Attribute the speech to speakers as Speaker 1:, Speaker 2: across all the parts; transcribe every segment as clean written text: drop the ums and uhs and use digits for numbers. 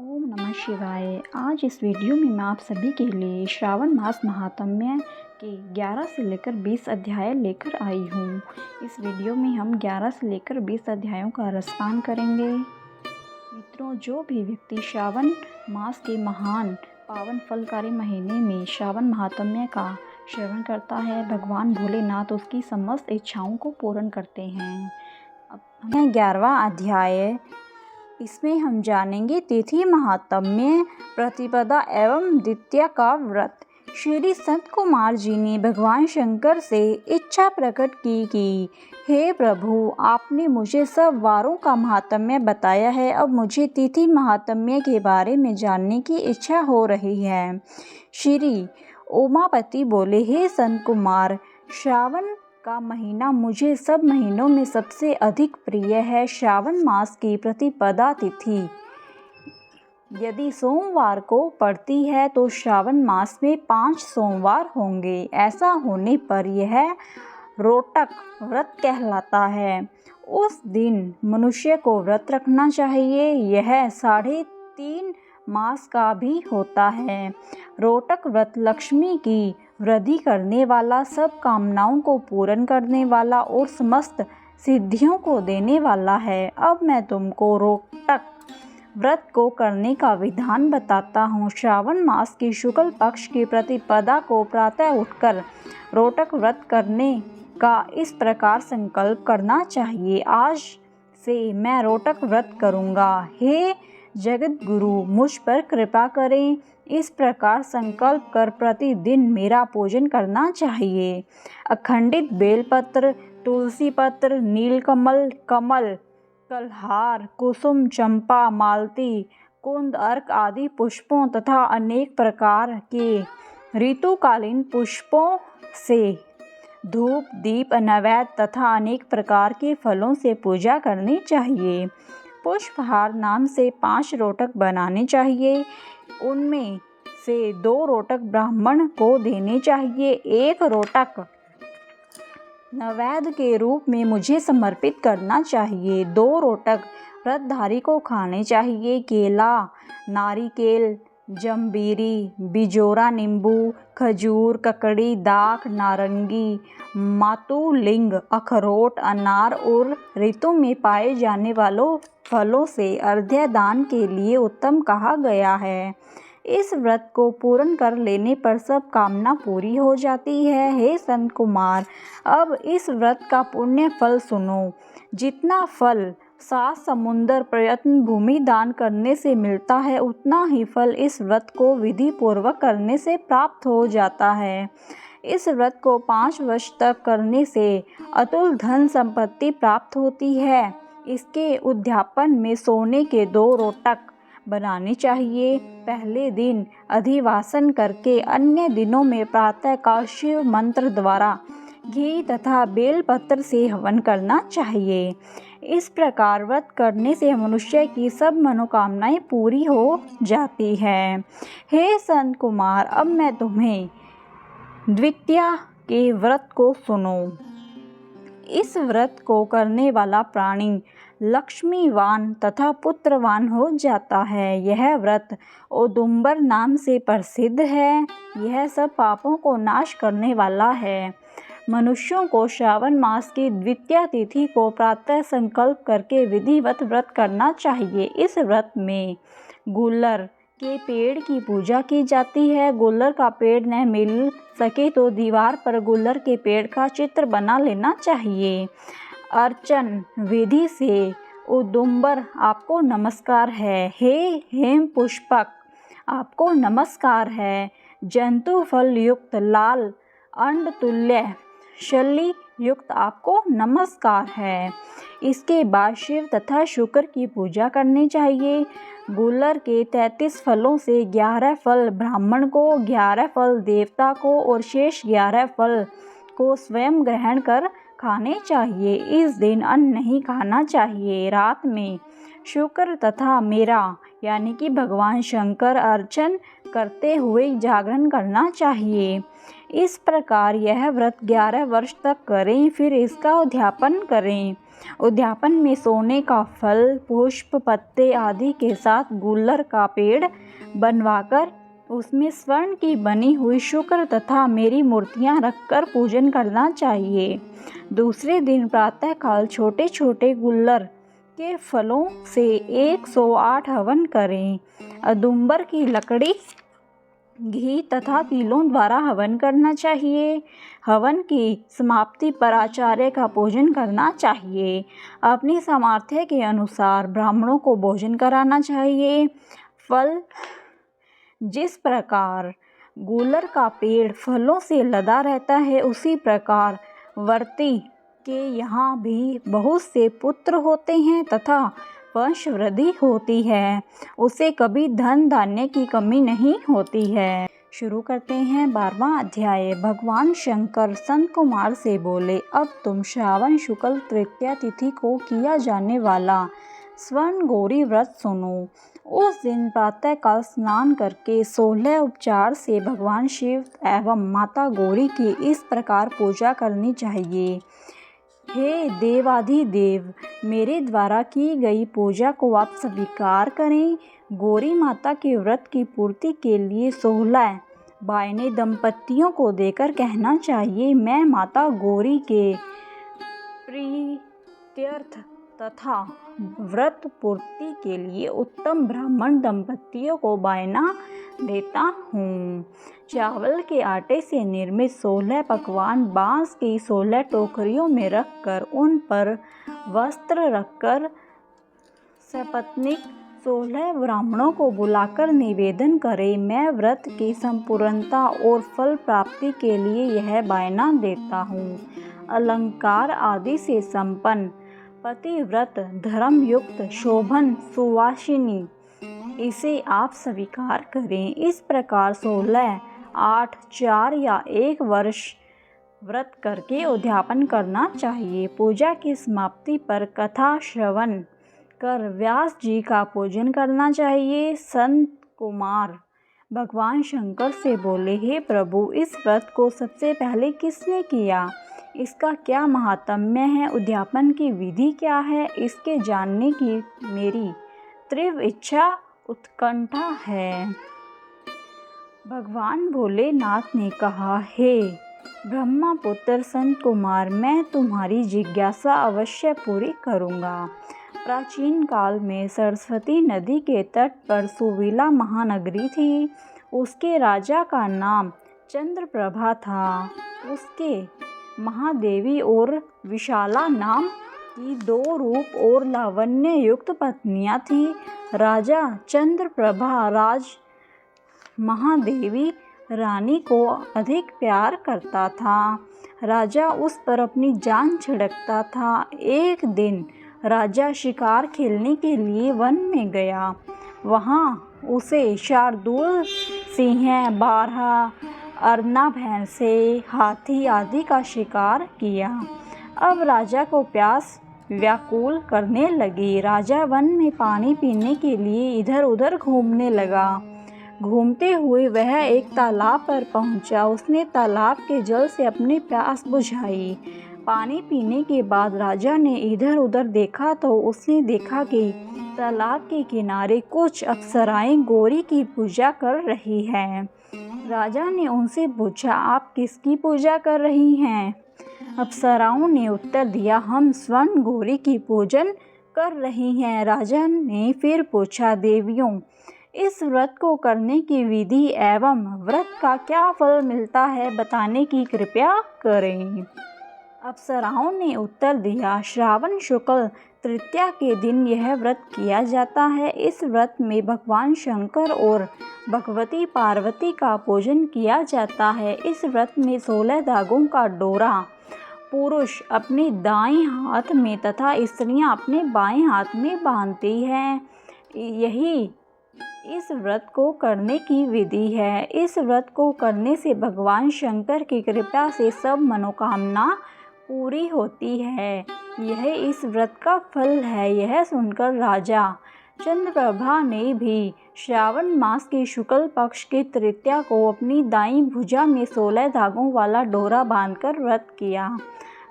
Speaker 1: ओम नमः शिवाय। आज इस वीडियो में मैं आप सभी के लिए श्रावण मास महात्म्य के 11 से लेकर 20 अध्याय लेकर आई हूँ। इस वीडियो में हम 11 से लेकर 20 अध्यायों का रसपान करेंगे। मित्रों, जो भी व्यक्ति श्रावण मास के महान पावन फलकारी महीने में श्रावण महात्म्य का श्रवण करता है, भगवान भोलेनाथ उसकी समस्त इच्छाओं को पूर्ण करते हैं। अब हमें 11वां अध्याय, इसमें हम जानेंगे तिथि महात्म्य, प्रतिपदा एवं द्वितीया का व्रत। श्री संत कुमार जी ने भगवान शंकर से इच्छा प्रकट की कि हे प्रभु, आपने मुझे सब वारों का महात्म्य बताया है, अब मुझे तिथि महात्म्य के बारे में जानने की इच्छा हो रही है। श्री उमापति बोले, हे संत कुमार, श्रावण का महीना मुझे सब महीनों में सबसे अधिक प्रिय है। श्रावण मास की प्रतिपदा तिथि यदि सोमवार को पड़ती है तो श्रावण मास में 5 सोमवार होंगे। ऐसा होने पर यह रोटक व्रत कहलाता है। उस दिन मनुष्य को व्रत रखना चाहिए। यह 3.5 मास का भी होता है। रोटक व्रत लक्ष्मी की वृद्धि करने वाला, सब कामनाओं को पूर्ण करने वाला और समस्त सिद्धियों को देने वाला है। अब मैं तुमको रोटक व्रत को करने का विधान बताता हूँ। श्रावण मास की शुक्ल पक्ष की प्रतिपदा को प्रातः उठकर रोटक व्रत करने का इस प्रकार संकल्प करना चाहिए, आज से मैं रोटक व्रत करूँगा। हे जगत गुरु, मुझ पर कृपा करें। इस प्रकार संकल्प कर प्रतिदिन मेरा पूजन करना चाहिए। अखंडित बेलपत्र, तुलसी पत्र, नीलकमल, कमल, कलहार, कुसुम, चंपा, मालती, कुंद, अर्क आदि पुष्पों तथा अनेक प्रकार के ऋतुकालीन पुष्पों से धूप, दीप, नैवेद्य तथा अनेक प्रकार के फलों से पूजा करनी चाहिए। पुष्पहार नाम से 5 रोटक बनाने चाहिए। उनमें से 2 रोटक ब्राह्मण को देने चाहिए। 1 रोटक नैवेद्य के रूप में मुझे समर्पित करना चाहिए। 2 रोटक व्रतधारी को खाने चाहिए। केला, नारिकेल, जंबीरी, बिजोरा नींबू, खजूर, ककड़ी, दाख, नारंगी, मातुलिंग, अखरोट, अनार और ऋतु में पाए जाने वालों फलों से अर्घ्य दान के लिए उत्तम कहा गया है। इस व्रत को पूर्ण कर लेने पर सब कामना पूरी हो जाती है। हे संत कुमार, अब इस व्रत का पुण्य फल सुनो। जितना फल 7 समुंदर प्रयत्न भूमि दान करने से मिलता है, उतना ही फल इस व्रत को विधि पूर्वक करने से प्राप्त हो जाता है। इस व्रत को 5 वर्ष तक करने से अतुल धन संपत्ति प्राप्त होती है। इसके उद्यापन में सोने के 2 रोटक बनाने चाहिए। पहले दिन अधिवासन करके अन्य दिनों में प्रातःकाल शिव मंत्र द्वारा घी तथा बेलपत्र से हवन करना चाहिए। इस प्रकार व्रत करने से मनुष्य की सब मनोकामनाएं पूरी हो जाती है। हे संत कुमार, अब मैं तुम्हें द्वितीया के व्रत को सुनो। इस व्रत को करने वाला प्राणी लक्ष्मीवान तथा पुत्रवान हो जाता है। यह व्रत औदुंबर नाम से प्रसिद्ध है। यह सब पापों को नाश करने वाला है। मनुष्यों को श्रावण मास की द्वितीया तिथि को प्रातः संकल्प करके विधिवत व्रत करना चाहिए। इस व्रत में गुलर के पेड़ की पूजा की जाती है। गुलर का पेड़ न मिल सके तो दीवार पर गुलर के पेड़ का चित्र बना लेना चाहिए। अर्चन विधि से औदुंबर, आपको नमस्कार है। हे हेम पुष्पक, आपको नमस्कार है। जंतु फल युक्त लाल अंड तुल्य शल्य युक्त, आपको नमस्कार है। इसके बाद शिव तथा शुक्र की पूजा करनी चाहिए। गुलर के 33 फलों से 11 फल ब्राह्मण को, 11 फल देवता को और शेष 11 फल को स्वयं ग्रहण कर खाने चाहिए। इस दिन अन्न नहीं खाना चाहिए। रात में शुक्र तथा मेरा यानी कि भगवान शंकर अर्चन करते हुए जागरण करना चाहिए। इस प्रकार यह व्रत 11 वर्ष तक करें, फिर इसका उद्यापन करें। उद्यापन में सोने का फल, पुष्प, पत्ते आदि के साथ गुल्लर का पेड़ बनवाकर उसमें स्वर्ण की बनी हुई शुक्र तथा मेरी मूर्तियां रखकर पूजन करना चाहिए। दूसरे दिन प्रातःकाल छोटे छोटे गुल्लर के फलों से 108 हवन करें। औदुंबर की लकड़ी, घी तथा तिलों द्वारा हवन करना चाहिए। हवन की समाप्ति पर आचार्य का पूजन करना चाहिए। अपनी सामर्थ्य के अनुसार ब्राह्मणों को भोजन कराना चाहिए। फल, जिस प्रकार गुलर का पेड़ फलों से लदा रहता है, उसी प्रकार वर्ती के यहाँ भी बहुत से पुत्र होते हैं तथा वंश वृद्धि होती है। उसे कभी धन धान्य की कमी नहीं होती है। शुरू करते हैं 12वां अध्याय। भगवान शंकर संत कुमार से बोले, अब तुम श्रावण शुक्ल तृतीया तिथि को किया जाने वाला स्वर्ण गौरी व्रत सुनो। उस दिन प्रातःकाल स्नान करके 16 उपचार से भगवान शिव एवं माता गौरी की इस प्रकार पूजा करनी चाहिए। हे देवाधिदेव, मेरे द्वारा की गई पूजा को आप स्वीकार करें। गौरी माता के व्रत की पूर्ति के लिए 16 बायने दंपतियों को देकर कहना चाहिए, मैं माता गौरी के प्रीत्यर्थ तथा व्रत पूर्ति के लिए उत्तम ब्राह्मण दंपतियों को बायना देता हूँ। चावल के आटे से निर्मित 16 पकवान बांस की 16 टोकरियों में रखकर उन पर वस्त्र रखकर सपत्नीक 16 ब्राह्मणों को बुलाकर निवेदन करें। मैं व्रत की संपूर्णता और फल प्राप्ति के लिए यह बायना देता हूँ। अलंकार आदि से संपन्न पतिव्रत धर्मयुक्त शोभन सुवासिनी, इसे आप स्वीकार करें। इस प्रकार 16, 8, 4 या 1 वर्ष व्रत करके उद्यापन करना चाहिए। पूजा की समाप्ति पर कथा श्रवण कर व्यास जी का पूजन करना चाहिए। संत कुमार भगवान शंकर से बोले, हे प्रभु, इस व्रत को सबसे पहले किसने किया? इसका क्या महात्म्य है? उद्यापन की विधि क्या है? इसके जानने की मेरी तीव्र इच्छा उत्कंठा है। भगवान भोलेनाथ ने कहा, हे ब्रह्मपुत्र संत कुमार, मैं तुम्हारी जिज्ञासा अवश्य पूरी करूँगा। प्राचीन काल में सरस्वती नदी के तट पर सुविला महानगरी थी। उसके राजा का नाम चंद्रप्रभा था। उसके महादेवी और विशाला नाम की 2 रूप और लावण्य युक्त पत्नियां थीं। राजा चंद्रप्रभा राज महादेवी रानी को अधिक प्यार करता था। राजा उस पर अपनी जान छिड़कता था। एक दिन राजा शिकार खेलने के लिए वन में गया। वहाँ उसे शार्दूल सिंह, बारह, अरना भैंसे, हाथी आदि का शिकार किया। अब राजा को प्यास व्याकुल करने लगी। राजा वन में पानी पीने के लिए इधर उधर घूमने लगा। घूमते हुए वह एक तालाब पर पहुंचा। उसने तालाब के जल से अपनी प्यास बुझाई। पानी पीने के बाद राजा ने इधर उधर देखा तो उसने देखा कि तालाब के किनारे कुछ अप्सराएं गौरी की पूजा कर रही हैं। राजा ने उनसे पूछा, आप किसकी पूजा कर रही हैं? अप्सराओं ने उत्तर दिया, हम स्वर्ण गौरी की पूजन कर रही हैं। राजा ने फिर पूछा, देवियों, इस व्रत को करने की विधि एवं व्रत का क्या फल मिलता है, बताने की कृपा करें। अप्सराओं ने उत्तर दिया, श्रावण शुक्ल तृतीया के दिन यह व्रत किया जाता है। इस व्रत में भगवान शंकर और भगवती पार्वती का पूजन किया जाता है। इस व्रत में 16 धागों का डोरा पुरुष अपने दाएं हाथ में तथा स्त्रियां अपने बाएं हाथ में बांधती हैं। यही इस व्रत को करने की विधि है। इस व्रत को करने से भगवान शंकर की कृपा से सब मनोकामना पूरी होती है। यह इस व्रत का फल है। यह सुनकर राजा चंद्रप्रभा ने भी श्रावण मास के शुक्ल पक्ष की तृतीया को अपनी दाईं भुजा में 16 धागों वाला डोरा बांधकर व्रत किया।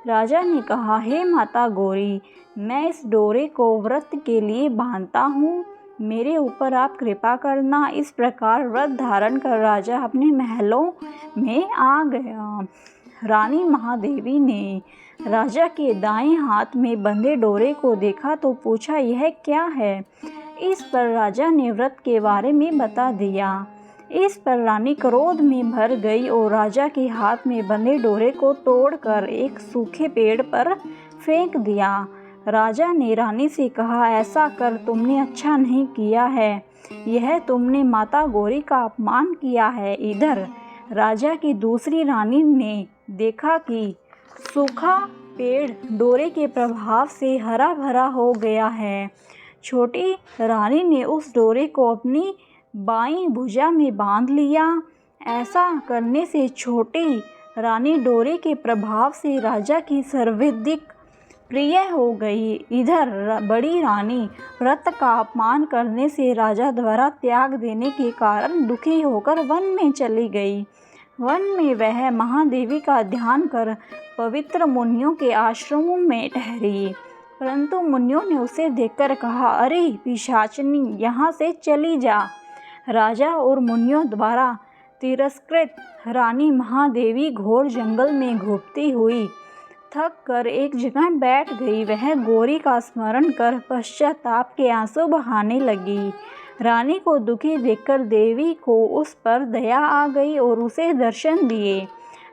Speaker 1: राजा ने कहा, हे माता गौरी, मैं इस डोरे को व्रत के लिए बांधता हूँ, मेरे ऊपर आप कृपा करना। इस प्रकार व्रत धारण कर राजा अपने महलों में आ गया। रानी महादेवी ने राजा के दाएं हाथ में बंधे डोरे को देखा तो पूछा, यह क्या है? इस पर राजा ने व्रत के बारे में बता दिया। इस पर रानी क्रोध में भर गई और राजा के हाथ में बंधे डोरे को तोड़कर एक सूखे पेड़ पर फेंक दिया। राजा ने रानी से कहा, ऐसा कर तुमने अच्छा नहीं किया है, यह तुमने माता गौरी का अपमान किया है। इधर राजा की दूसरी रानी ने देखा कि सूखा पेड़ डोरे के प्रभाव से हरा भरा हो गया है। छोटी रानी ने उस डोरे को अपनी बाईं भुजा में बांध लिया। ऐसा करने से छोटी रानी डोरे के प्रभाव से राजा की सर्वाधिक प्रिय हो गई। इधर बड़ी रानी व्रत का अपमान करने से राजा द्वारा त्याग देने के कारण दुखी होकर वन में चली गई। वन में वह महादेवी का ध्यान कर पवित्र मुनियों के आश्रमों में ठहरी, परंतु मुनियों ने उसे देखकर कहा, अरे पिशाचिनी, यहाँ से चली जा। राजा और मुनियों द्वारा तिरस्कृत रानी महादेवी घोर जंगल में घूमती हुई थक कर एक जगह बैठ गई। वह गौरी का स्मरण कर पश्चाताप के आंसू बहाने लगी। रानी को दुखी देखकर देवी को उस पर दया आ गई और उसे दर्शन दिए।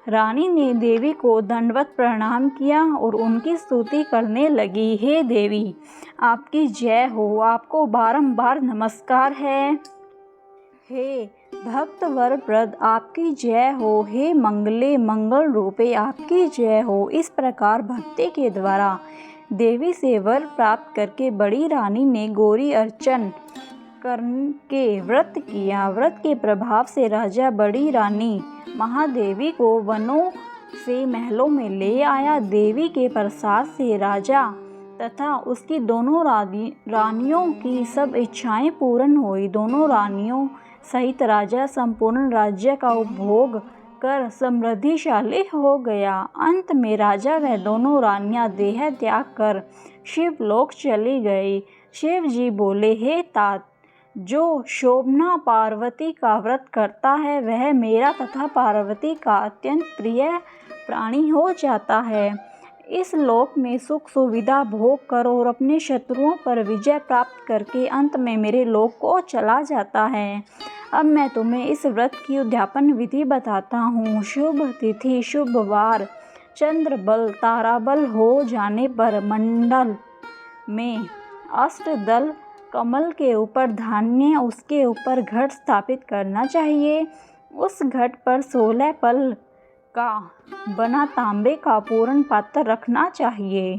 Speaker 1: रानी ने देवी को दंडवत प्रणाम किया और उनकी स्तुति करने लगी, हे देवी, आपकी जय हो, आपको बारंबार नमस्कार है। हे भक्त वरप्रद, आपकी जय हो। हे मंगले मंगल रूपे, आपकी जय हो। इस प्रकार भक्ति के द्वारा देवी से वर प्राप्त करके बड़ी रानी ने गौरी अर्चन करके व्रत किया। व्रत के प्रभाव से राजा बड़ी रानी महादेवी को वनों से महलों में ले आया। देवी के प्रसाद से राजा तथा उसकी दोनों रानियों की सब इच्छाएं पूर्ण हुई। दोनों रानियों सहित राजा संपूर्ण राज्य का उपभोग कर समृद्धिशाली हो गया। अंत में राजा व दोनों रानियां देह त्याग कर शिवलोक चली गई। शिव जी बोले, हे तात, जो शोभना पार्वती का व्रत करता है वह मेरा तथा पार्वती का अत्यंत प्रिय प्राणी हो जाता है। इस लोक में सुख सुविधा भोग कर और अपने शत्रुओं पर विजय प्राप्त करके अंत में मेरे लोक को चला जाता है। अब मैं तुम्हें इस व्रत की उद्यापन विधि बताता हूँ। शुभ तिथि, शुभ वार, चंद्र बल, तारा बल हो जाने पर मंडल में अष्टदल कमल के ऊपर धान्य, उसके ऊपर घट स्थापित करना चाहिए। उस घट पर 16 पल का बना तांबे का पूर्ण पात्र रखना चाहिए।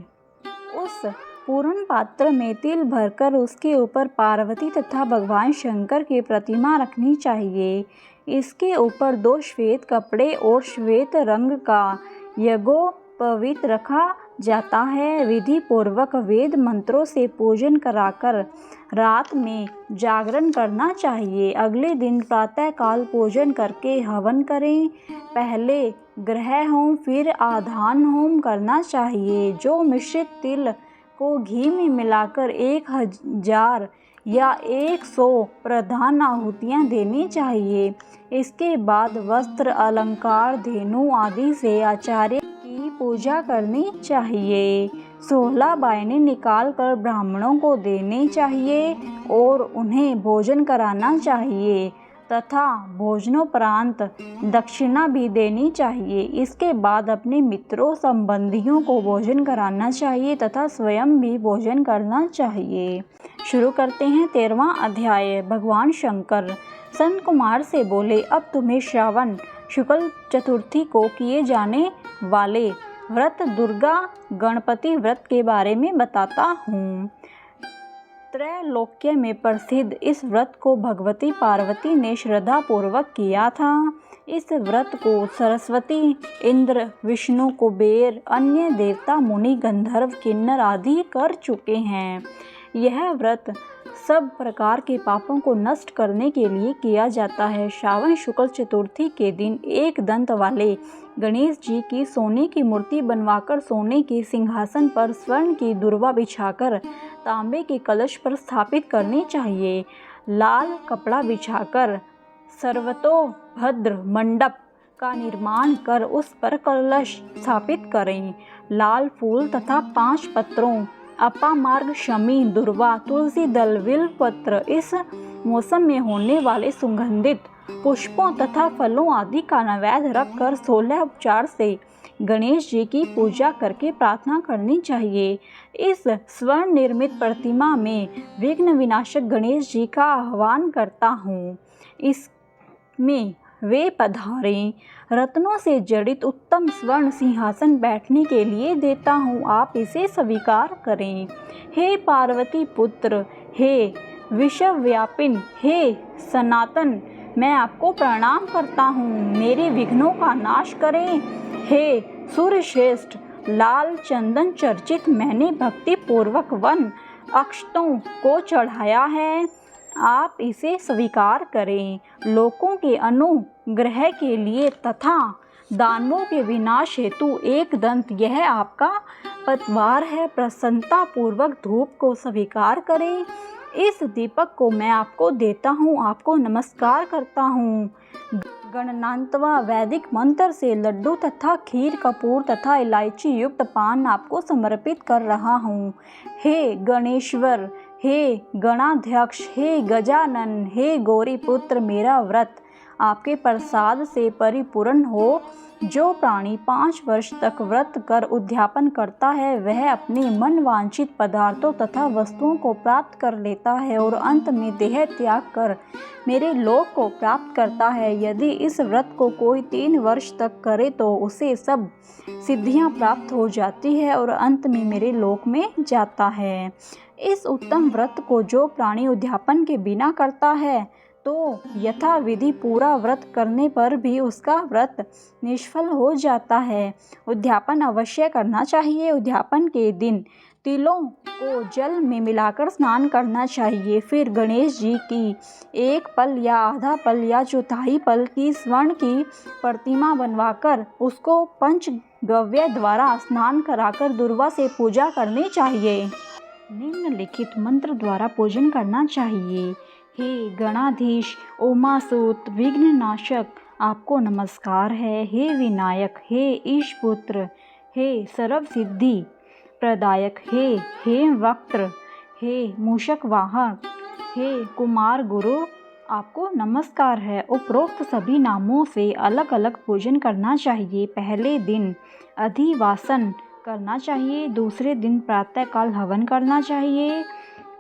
Speaker 1: उस पूर्ण पात्र में तिल भरकर उसके ऊपर पार्वती तथा भगवान शंकर की प्रतिमा रखनी चाहिए। इसके ऊपर 2 श्वेत कपड़े और श्वेत रंग का यज्ञोपवीत रखा जाता है। विधि पूर्वक वेद मंत्रों से पूजन कराकर रात में जागरण करना चाहिए। अगले दिन प्रातः काल पूजन करके हवन करें। पहले ग्रह होम फिर आधान होम करना चाहिए। जो मिश्रित तिल को घी में मिलाकर 1000 या 100 प्रधान आहुतियाँ देनी चाहिए। इसके बाद वस्त्र, अलंकार, धेनु आदि से आचार्य की पूजा करनी चाहिए। 16 बायने निकाल कर ब्राह्मणों को देने चाहिए और उन्हें भोजन कराना चाहिए तथा भोजनोपरांत दक्षिणा भी देनी चाहिए। इसके बाद अपने मित्रों संबंधियों को भोजन कराना चाहिए तथा स्वयं भी भोजन करना चाहिए। शुरू करते हैं 13वां अध्याय। भगवान शंकर संत कुमार से बोले, अब तुम्हें श्रावण शुक्ल चतुर्थी को किए जाने वाले व्रत दुर्गा गणपति व्रत के बारे में बताता हूँ। त्रैलोक्य में प्रसिद्ध इस व्रत को भगवती पार्वती ने श्रद्धा पूर्वक किया था। इस व्रत को सरस्वती, इंद्र, विष्णु, कुबेर, अन्य देवता, मुनि, गंधर्व, किन्नर आदि कर चुके हैं। यह व्रत सब प्रकार के पापों को नष्ट करने के लिए किया जाता है। श्रावण शुक्ल चतुर्थी के दिन एक दंत वाले गणेश जी की सोने की मूर्ति बनवाकर सोने के सिंहासन पर स्वर्ण की दुर्वा बिछाकर तांबे के कलश पर स्थापित करनी चाहिए। लाल कपड़ा बिछाकर सर्वतोभद्र मंडप का निर्माण कर उस पर कलश स्थापित करें। लाल फूल तथा 5 पत्रों अपामार्ग, शमी, दुर्वा, तुलसी दल, बिल्व पत्र, इस मौसम में होने वाले सुगंधित पुष्पों तथा फलों आदि का नैवेद्य रखकर 16 उपचार से गणेश जी की पूजा करके प्रार्थना करनी चाहिए। इस स्वर्ण निर्मित प्रतिमा में विघ्न विनाशक गणेश जी का आह्वान करता हूँ। इसमें वे पधारें। रत्नों से जड़ित उत्तम स्वर्ण सिंहासन बैठने के लिए देता हूँ, आप इसे स्वीकार करें। हे पार्वती पुत्र, हे विश्वव्यापिन, हे सनातन, मैं आपको प्रणाम करता हूँ, मेरे विघ्नों का नाश करें। हे सूर्य श्रेष्ठ, लाल चंदन चर्चित मैंने भक्ति पूर्वक वन अक्षतों को चढ़ाया है, आप इसे स्वीकार करें। लोकों के अनुग्रह के लिए तथा दानवों के विनाश हेतु एक दंत यह आपका पतवार है, प्रसन्नता पूर्वक धूप को स्वीकार करें। इस दीपक को मैं आपको देता हूँ, आपको नमस्कार करता हूँ। गणनांतवा वैदिक मंत्र से लड्डू तथा खीर, कपूर तथा इलायची युक्त पान आपको समर्पित कर रहा हूँ। हे गणेश्वर, हे गणाध्यक्ष, हे गजानन, हे गौरी पुत्र, मेरा व्रत आपके प्रसाद से परिपूर्ण हो। जो प्राणी 5 वर्ष तक व्रत कर उद्यापन करता है वह अपने मन वांछित पदार्थों तथा वस्तुओं को प्राप्त कर लेता है और अंत में देह त्याग कर मेरे लोक को प्राप्त करता है। यदि इस व्रत को कोई 3 वर्ष तक करे तो उसे सब सिद्धियां प्राप्त हो जाती है और अंत में मेरे लोक में जाता है। इस उत्तम व्रत को जो प्राणी उद्यापन के बिना करता है तो यथा विधि पूरा व्रत करने पर भी उसका व्रत निष्फल हो जाता है। उद्यापन अवश्य करना चाहिए। उद्यापन के दिन तिलों को जल में मिलाकर स्नान करना चाहिए। फिर गणेश जी की 1 पल या आधा पल या चौथाई पल की स्वर्ण की प्रतिमा बनवाकर उसको पंचगव्य द्वारा स्नान कराकर दुर्वा से पूजा करनी चाहिए। निम्नलिखित मंत्र द्वारा पूजन करना चाहिए। हे गणाधीश, उमासुत, विघ्ननाशक, आपको नमस्कार है। हे विनायक, हे ईशपुत्र, हे सर्वसिद्धि प्रदायक, हे हेमवक्त्र, हे मूषक वाहक, हे कुमार गुरु, आपको नमस्कार है। उपरोक्त सभी नामों से अलग अलग पूजन करना चाहिए। पहले दिन अधिवासन करना चाहिए, दूसरे दिन प्रातःकाल हवन करना चाहिए।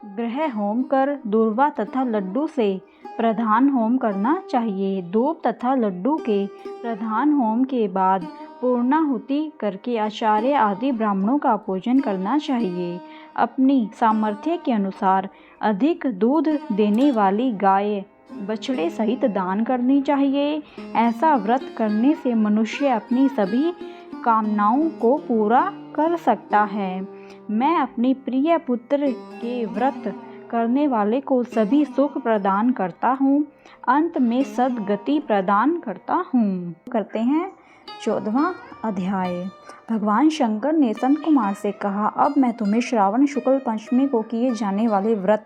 Speaker 1: ग्रह होम कर दुर्वा तथा लड्डू से प्रधान होम करना चाहिए। धूप तथा लड्डू के प्रधान होम के बाद पूर्णाहुति करके आचार्य आदि ब्राह्मणों का पूजन करना चाहिए। अपनी सामर्थ्य के अनुसार अधिक दूध देने वाली गाय बछड़े सहित दान करनी चाहिए। ऐसा व्रत करने से मनुष्य अपनी सभी कामनाओं को पूरा कर सकता है। मैं अपने प्रिय पुत्र के व्रत करने वाले को सभी सुख प्रदान करता हूँ, अंत में सद्गति प्रदान करता हूँ। करते हैं 14वां अध्याय। भगवान शंकर ने संत कुमार से कहा, अब मैं तुम्हें श्रावण शुक्ल पंचमी को किए जाने वाले व्रत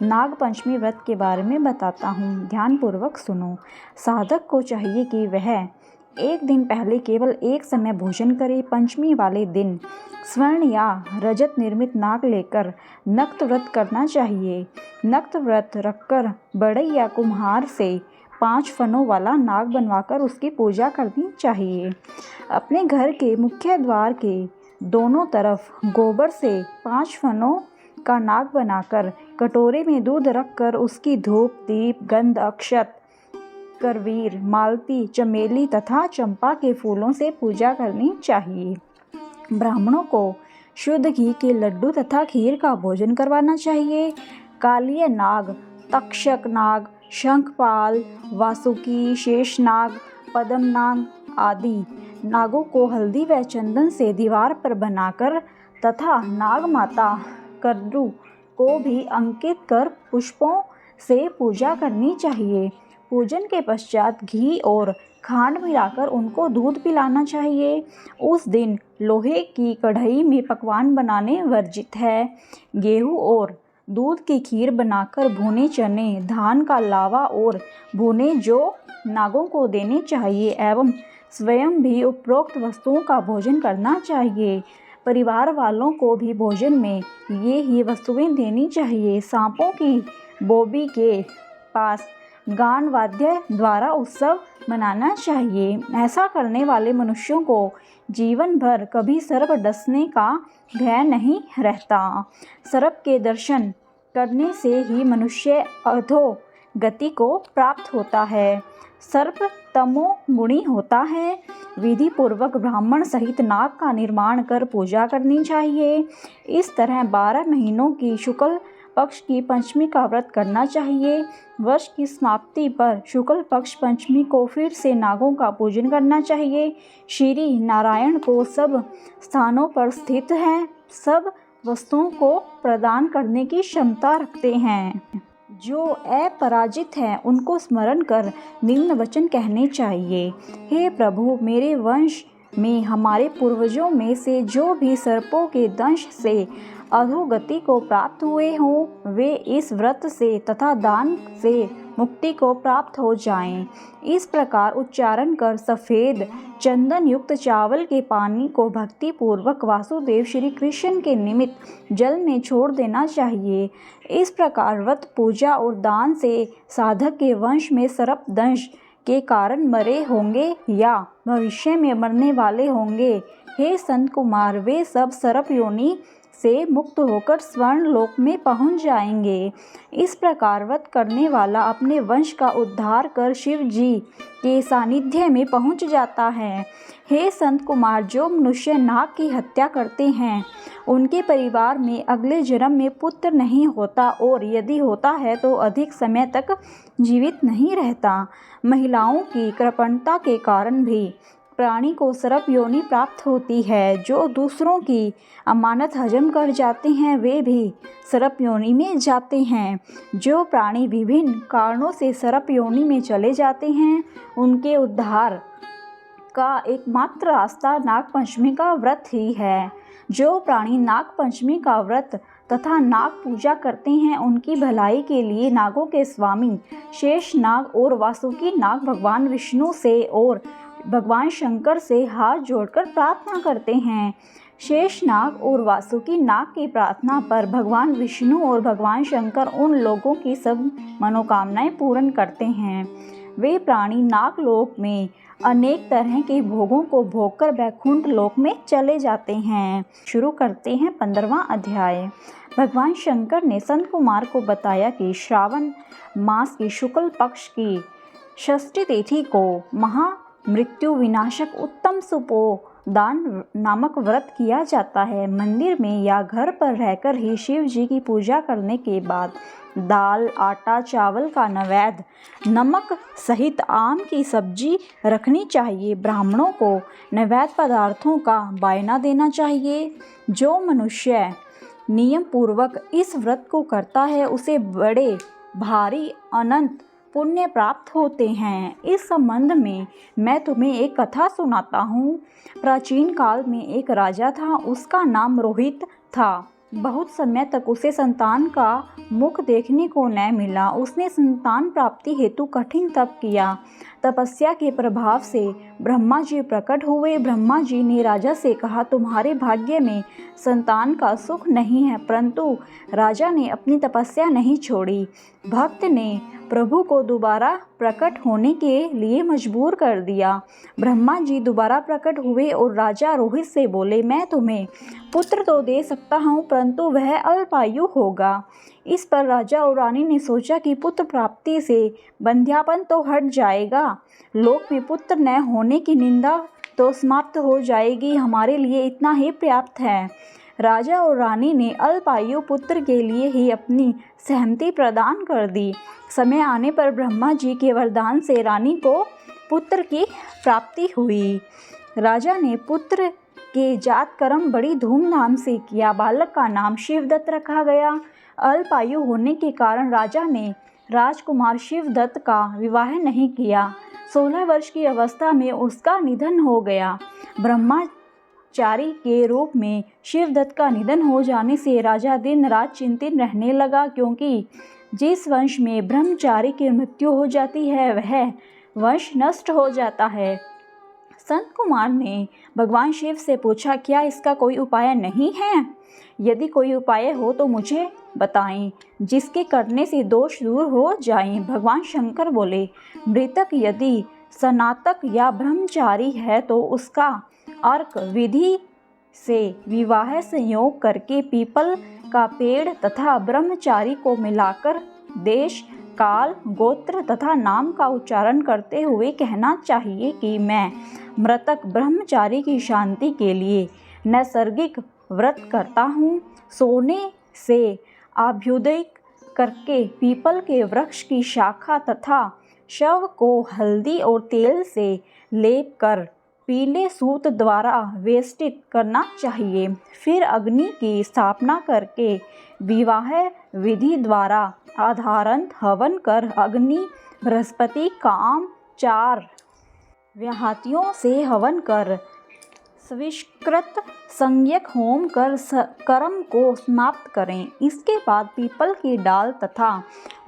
Speaker 1: नाग पंचमी व्रत के बारे में बताता हूँ, ध्यानपूर्वक सुनो। साधक को चाहिए कि वह एक दिन पहले केवल एक समय भोजन करे। पंचमी वाले दिन स्वर्ण या रजत निर्मित नाग लेकर नक्त व्रत करना चाहिए। नक्त व्रत रखकर बढ़ई या कुम्हार से 5 फनों वाला नाग बनवाकर उसकी पूजा करनी चाहिए। अपने घर के मुख्य द्वार के दोनों तरफ गोबर से 5 फनों का नाग बनाकर कटोरे में दूध रखकर उसकी धूप, दीप, गंध, अक्षत, करवीर, मालती, चमेली तथा चंपा के फूलों से पूजा करनी चाहिए। ब्राह्मणों को शुद्ध घी के लड्डू तथा खीर का भोजन करवाना चाहिए। कालीय नाग, तक्षक नाग, शंखपाल, वासुकी, शेषनाग, पद्मनाग आदि नागों को हल्दी व चंदन से दीवार पर बनाकर तथा नाग माता कद्रू को भी अंकित कर पुष्पों से पूजा करनी चाहिए। पूजन के पश्चात घी और खांड मिलाकर उनको दूध पिलाना चाहिए। उस दिन लोहे की कढ़ाई में पकवान बनाने वर्जित है। गेहूँ और दूध की खीर बनाकर भुने चने, धान का लावा और भुने जौ नागों को देने चाहिए एवं स्वयं भी उपरोक्त वस्तुओं का भोजन करना चाहिए। परिवार वालों को भी भोजन में ये ही वस्तुएं देनी चाहिए। सांपों की बोबी के पास गान वाद्य द्वारा उत्सव मनाना चाहिए। ऐसा करने वाले मनुष्यों को जीवन भर कभी सर्प डसने का भय नहीं रहता। सर्प के दर्शन करने से ही मनुष्य अधोगति को प्राप्त होता है। सर्प तमोगुणी होता है। विधि पूर्वक ब्राह्मण सहित नाग का निर्माण कर पूजा करनी चाहिए। इस तरह 12 महीनों की शुक्ल पक्ष की पंचमी का व्रत करना चाहिए। वर्ष की समाप्ति पर शुक्ल पक्ष पंचमी को फिर से नागों का पूजन करना चाहिए। श्री नारायण को सब स्थानों पर स्थित हैं, सब वस्तुओं को प्रदान करने की क्षमता रखते हैं। जो अपराजित हैं उनको स्मरण कर निम्न वचन कहने चाहिए। हे प्रभु, मेरे वंश में हमारे पूर्वजों में से जो भी सर्पों के दंश से अधोगति को प्राप्त हुए हों, वे इस व्रत से तथा दान से मुक्ति को प्राप्त हो जाएं। इस प्रकार उच्चारण कर सफ़ेद चंदन युक्त चावल के पानी को भक्ति पूर्वक वासुदेव श्री कृष्ण के निमित्त जल में छोड़ देना चाहिए। इस प्रकार व्रत, पूजा और दान से साधक के वंश में सर्प दंश के कारण मरे होंगे या भविष्य में मरने वाले होंगे। हे संत कुमार, वे सब सर्प योनि से मुक्त होकर स्वर्ण लोक में पहुंच जाएंगे। इस प्रकार व्रत करने वाला अपने वंश का उद्धार कर शिव जी के सानिध्य में पहुंच जाता है। हे संत कुमार, जो मनुष्य नाग की हत्या करते हैं उनके परिवार में अगले जन्म में पुत्र नहीं होता और यदि होता है तो अधिक समय तक जीवित नहीं रहता। महिलाओं की कृपणता के कारण भी प्राणी को सर्प योनि प्राप्त होती है। जो दूसरों की अमानत हजम कर जाते हैं वे भी सर्प योनि में जाते हैं। जो प्राणी विभिन्न कारणों से सर्प योनि में चले जाते हैं उनके उद्धार का एकमात्र रास्ता नाग पंचमी का व्रत ही है। जो प्राणी नाग पंचमी का व्रत तथा नाग पूजा करते हैं उनकी भलाई के लिए नागों के स्वामी शेष नाग और वासुकी नाग भगवान विष्णु से और भगवान शंकर से हाथ जोड़कर प्रार्थना करते हैं। शेष नाग और वासुकी नाग की प्रार्थना पर भगवान विष्णु और भगवान शंकर उन लोगों की सब मनोकामनाएं पूर्ण करते हैं। वे प्राणी नागलोक में अनेक तरह के भोगों को भोगकर वैकुंठ लोक में चले जाते हैं। शुरू करते हैं 15वां अध्याय। भगवान शंकर ने संत कुमार को बताया कि श्रावण मास की शुक्ल पक्ष की षष्ठी तिथि को मृत्यु विनाशक उत्तम सुपोदान नामक व्रत किया जाता है। मंदिर में या घर पर रहकर ही शिव जी की पूजा करने के बाद दाल, आटा, चावल का नैवेद्य, नमक सहित आम की सब्जी रखनी चाहिए। ब्राह्मणों को नैवेद्य पदार्थों का बायना देना चाहिए। जो मनुष्य नियम पूर्वक इस व्रत को करता है उसे बड़े भारी अनंत पुण्य प्राप्त होते हैं। इस संबंध में मैं तुम्हें एक कथा सुनाता हूँ। प्राचीन काल में एक राजा था, उसका नाम रोहित था। बहुत समय तक उसे संतान का मुख देखने को न मिला। उसने संतान प्राप्ति हेतु कठिन तप किया। तपस्या के प्रभाव से ब्रह्मा जी प्रकट हुए। ब्रह्मा जी ने राजा से कहा, तुम्हारे भाग्य में संतान का सुख नहीं है। परंतु राजा ने अपनी तपस्या नहीं छोड़ी। भक्त ने प्रभु को दोबारा प्रकट होने के लिए मजबूर कर दिया। ब्रह्मा जी दोबारा प्रकट हुए और राजा रोहित से बोले, मैं तुम्हें पुत्र तो दे सकता हूँ परंतु वह अल्पायु होगा। इस पर राजा और रानी ने सोचा कि पुत्र प्राप्ति से बंध्यापन तो हट जाएगा, लोक में पुत्र न होने की निंदा तो समाप्त हो जाएगी, हमारे लिए इतना ही पर्याप्त है। राजा और रानी ने अल्पायु पुत्र के लिए ही अपनी सहमति प्रदान कर दी। समय आने पर ब्रह्मा जी के वरदान से रानी को पुत्र की प्राप्ति हुई। राजा ने पुत्र के जात कर्म बड़ी धूमधाम से किया। बालक का नाम शिवदत्त रखा गया। अल्पायु होने के कारण राजा ने राजकुमार शिवदत्त का विवाह नहीं किया। 16 वर्ष की अवस्था में उसका निधन हो गया। ब्रह्मचारी के रूप में शिवदत्त का निधन हो जाने से राजा दिन रात चिंतित रहने लगा, क्योंकि जिस वंश में ब्रह्मचारी की मृत्यु हो जाती है वह वंश नष्ट हो जाता है। संत कुमार ने भगवान शिव से पूछा, क्या इसका कोई उपाय नहीं है? यदि कोई उपाय हो तो मुझे बताएं, जिसके करने से दोष दूर हो जाएं। भगवान शंकर बोले, मृतक यदि स्नातक या ब्रह्मचारी है तो उसका अर्क विधि से विवाह संयोग करके पीपल का पेड़ तथा ब्रह्मचारी को मिलाकर देश, काल, गोत्र तथा नाम का उच्चारण करते हुए कहना चाहिए कि मैं मृतक ब्रह्मचारी की शांति के लिए नैसर्गिक व्रत करता हूँ। सोने से अभ्युदय करके पीपल के वृक्ष की शाखा तथा शव को हल्दी और तेल से लेप कर पीले सूत द्वारा वेष्टित करना चाहिए। फिर अग्नि की स्थापना करके विवाह विधि द्वारा आधारंत हवन कर अग्नि, बृहस्पति, काम, 4 व्याहतियों से हवन कर स्वीकृत संज्ञक होम कर कर्म को समाप्त करें। इसके बाद पीपल की डाल तथा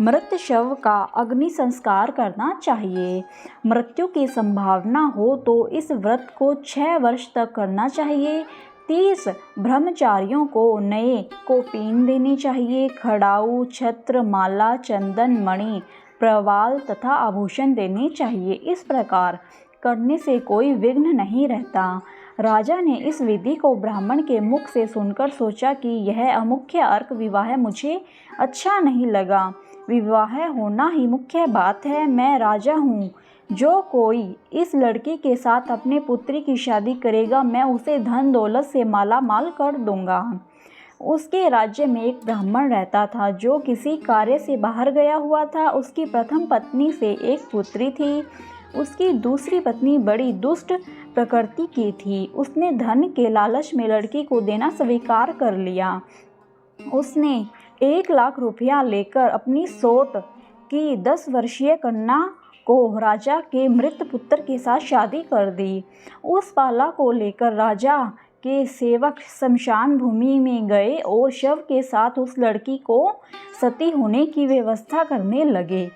Speaker 1: मृत शव का अग्नि संस्कार करना चाहिए। मृत्यु की संभावना हो तो इस व्रत को 6 वर्ष तक करना चाहिए। 30 ब्रह्मचारियों को नए कौपीन देनी चाहिए। खड़ाऊ, छत्र, माला, चंदन, मणि, प्रवाल तथा आभूषण देने चाहिए। इस प्रकार करने से कोई विघ्न नहीं रहता। राजा ने इस विधि को ब्राह्मण के मुख से सुनकर सोचा कि यह अमुख्य अर्क विवाह मुझे अच्छा नहीं लगा। विवाह होना ही मुख्य बात है। मैं राजा हूँ। जो कोई इस लड़के के साथ अपने पुत्री की शादी करेगा मैं उसे धन दौलत से माला माल कर दूंगा। उसके राज्य में एक ब्राह्मण रहता था जो किसी कार्य से बाहर गया हुआ था। उसकी प्रथम पत्नी से एक पुत्री थी। उसकी दूसरी पत्नी बड़ी दुष्ट प्रकृति की थी। उसने धन के लालच में लड़की को देना स्वीकार कर लिया। उसने 1 लाख रुपया लेकर अपनी सोट की 10 वर्षीय कन्या को राजा के मृत पुत्र के साथ शादी कर दी। उस बाला को लेकर राजा के सेवक शमशान भूमि में गए और शव के साथ उस लड़की को सती होने की व्यवस्था करने लगे।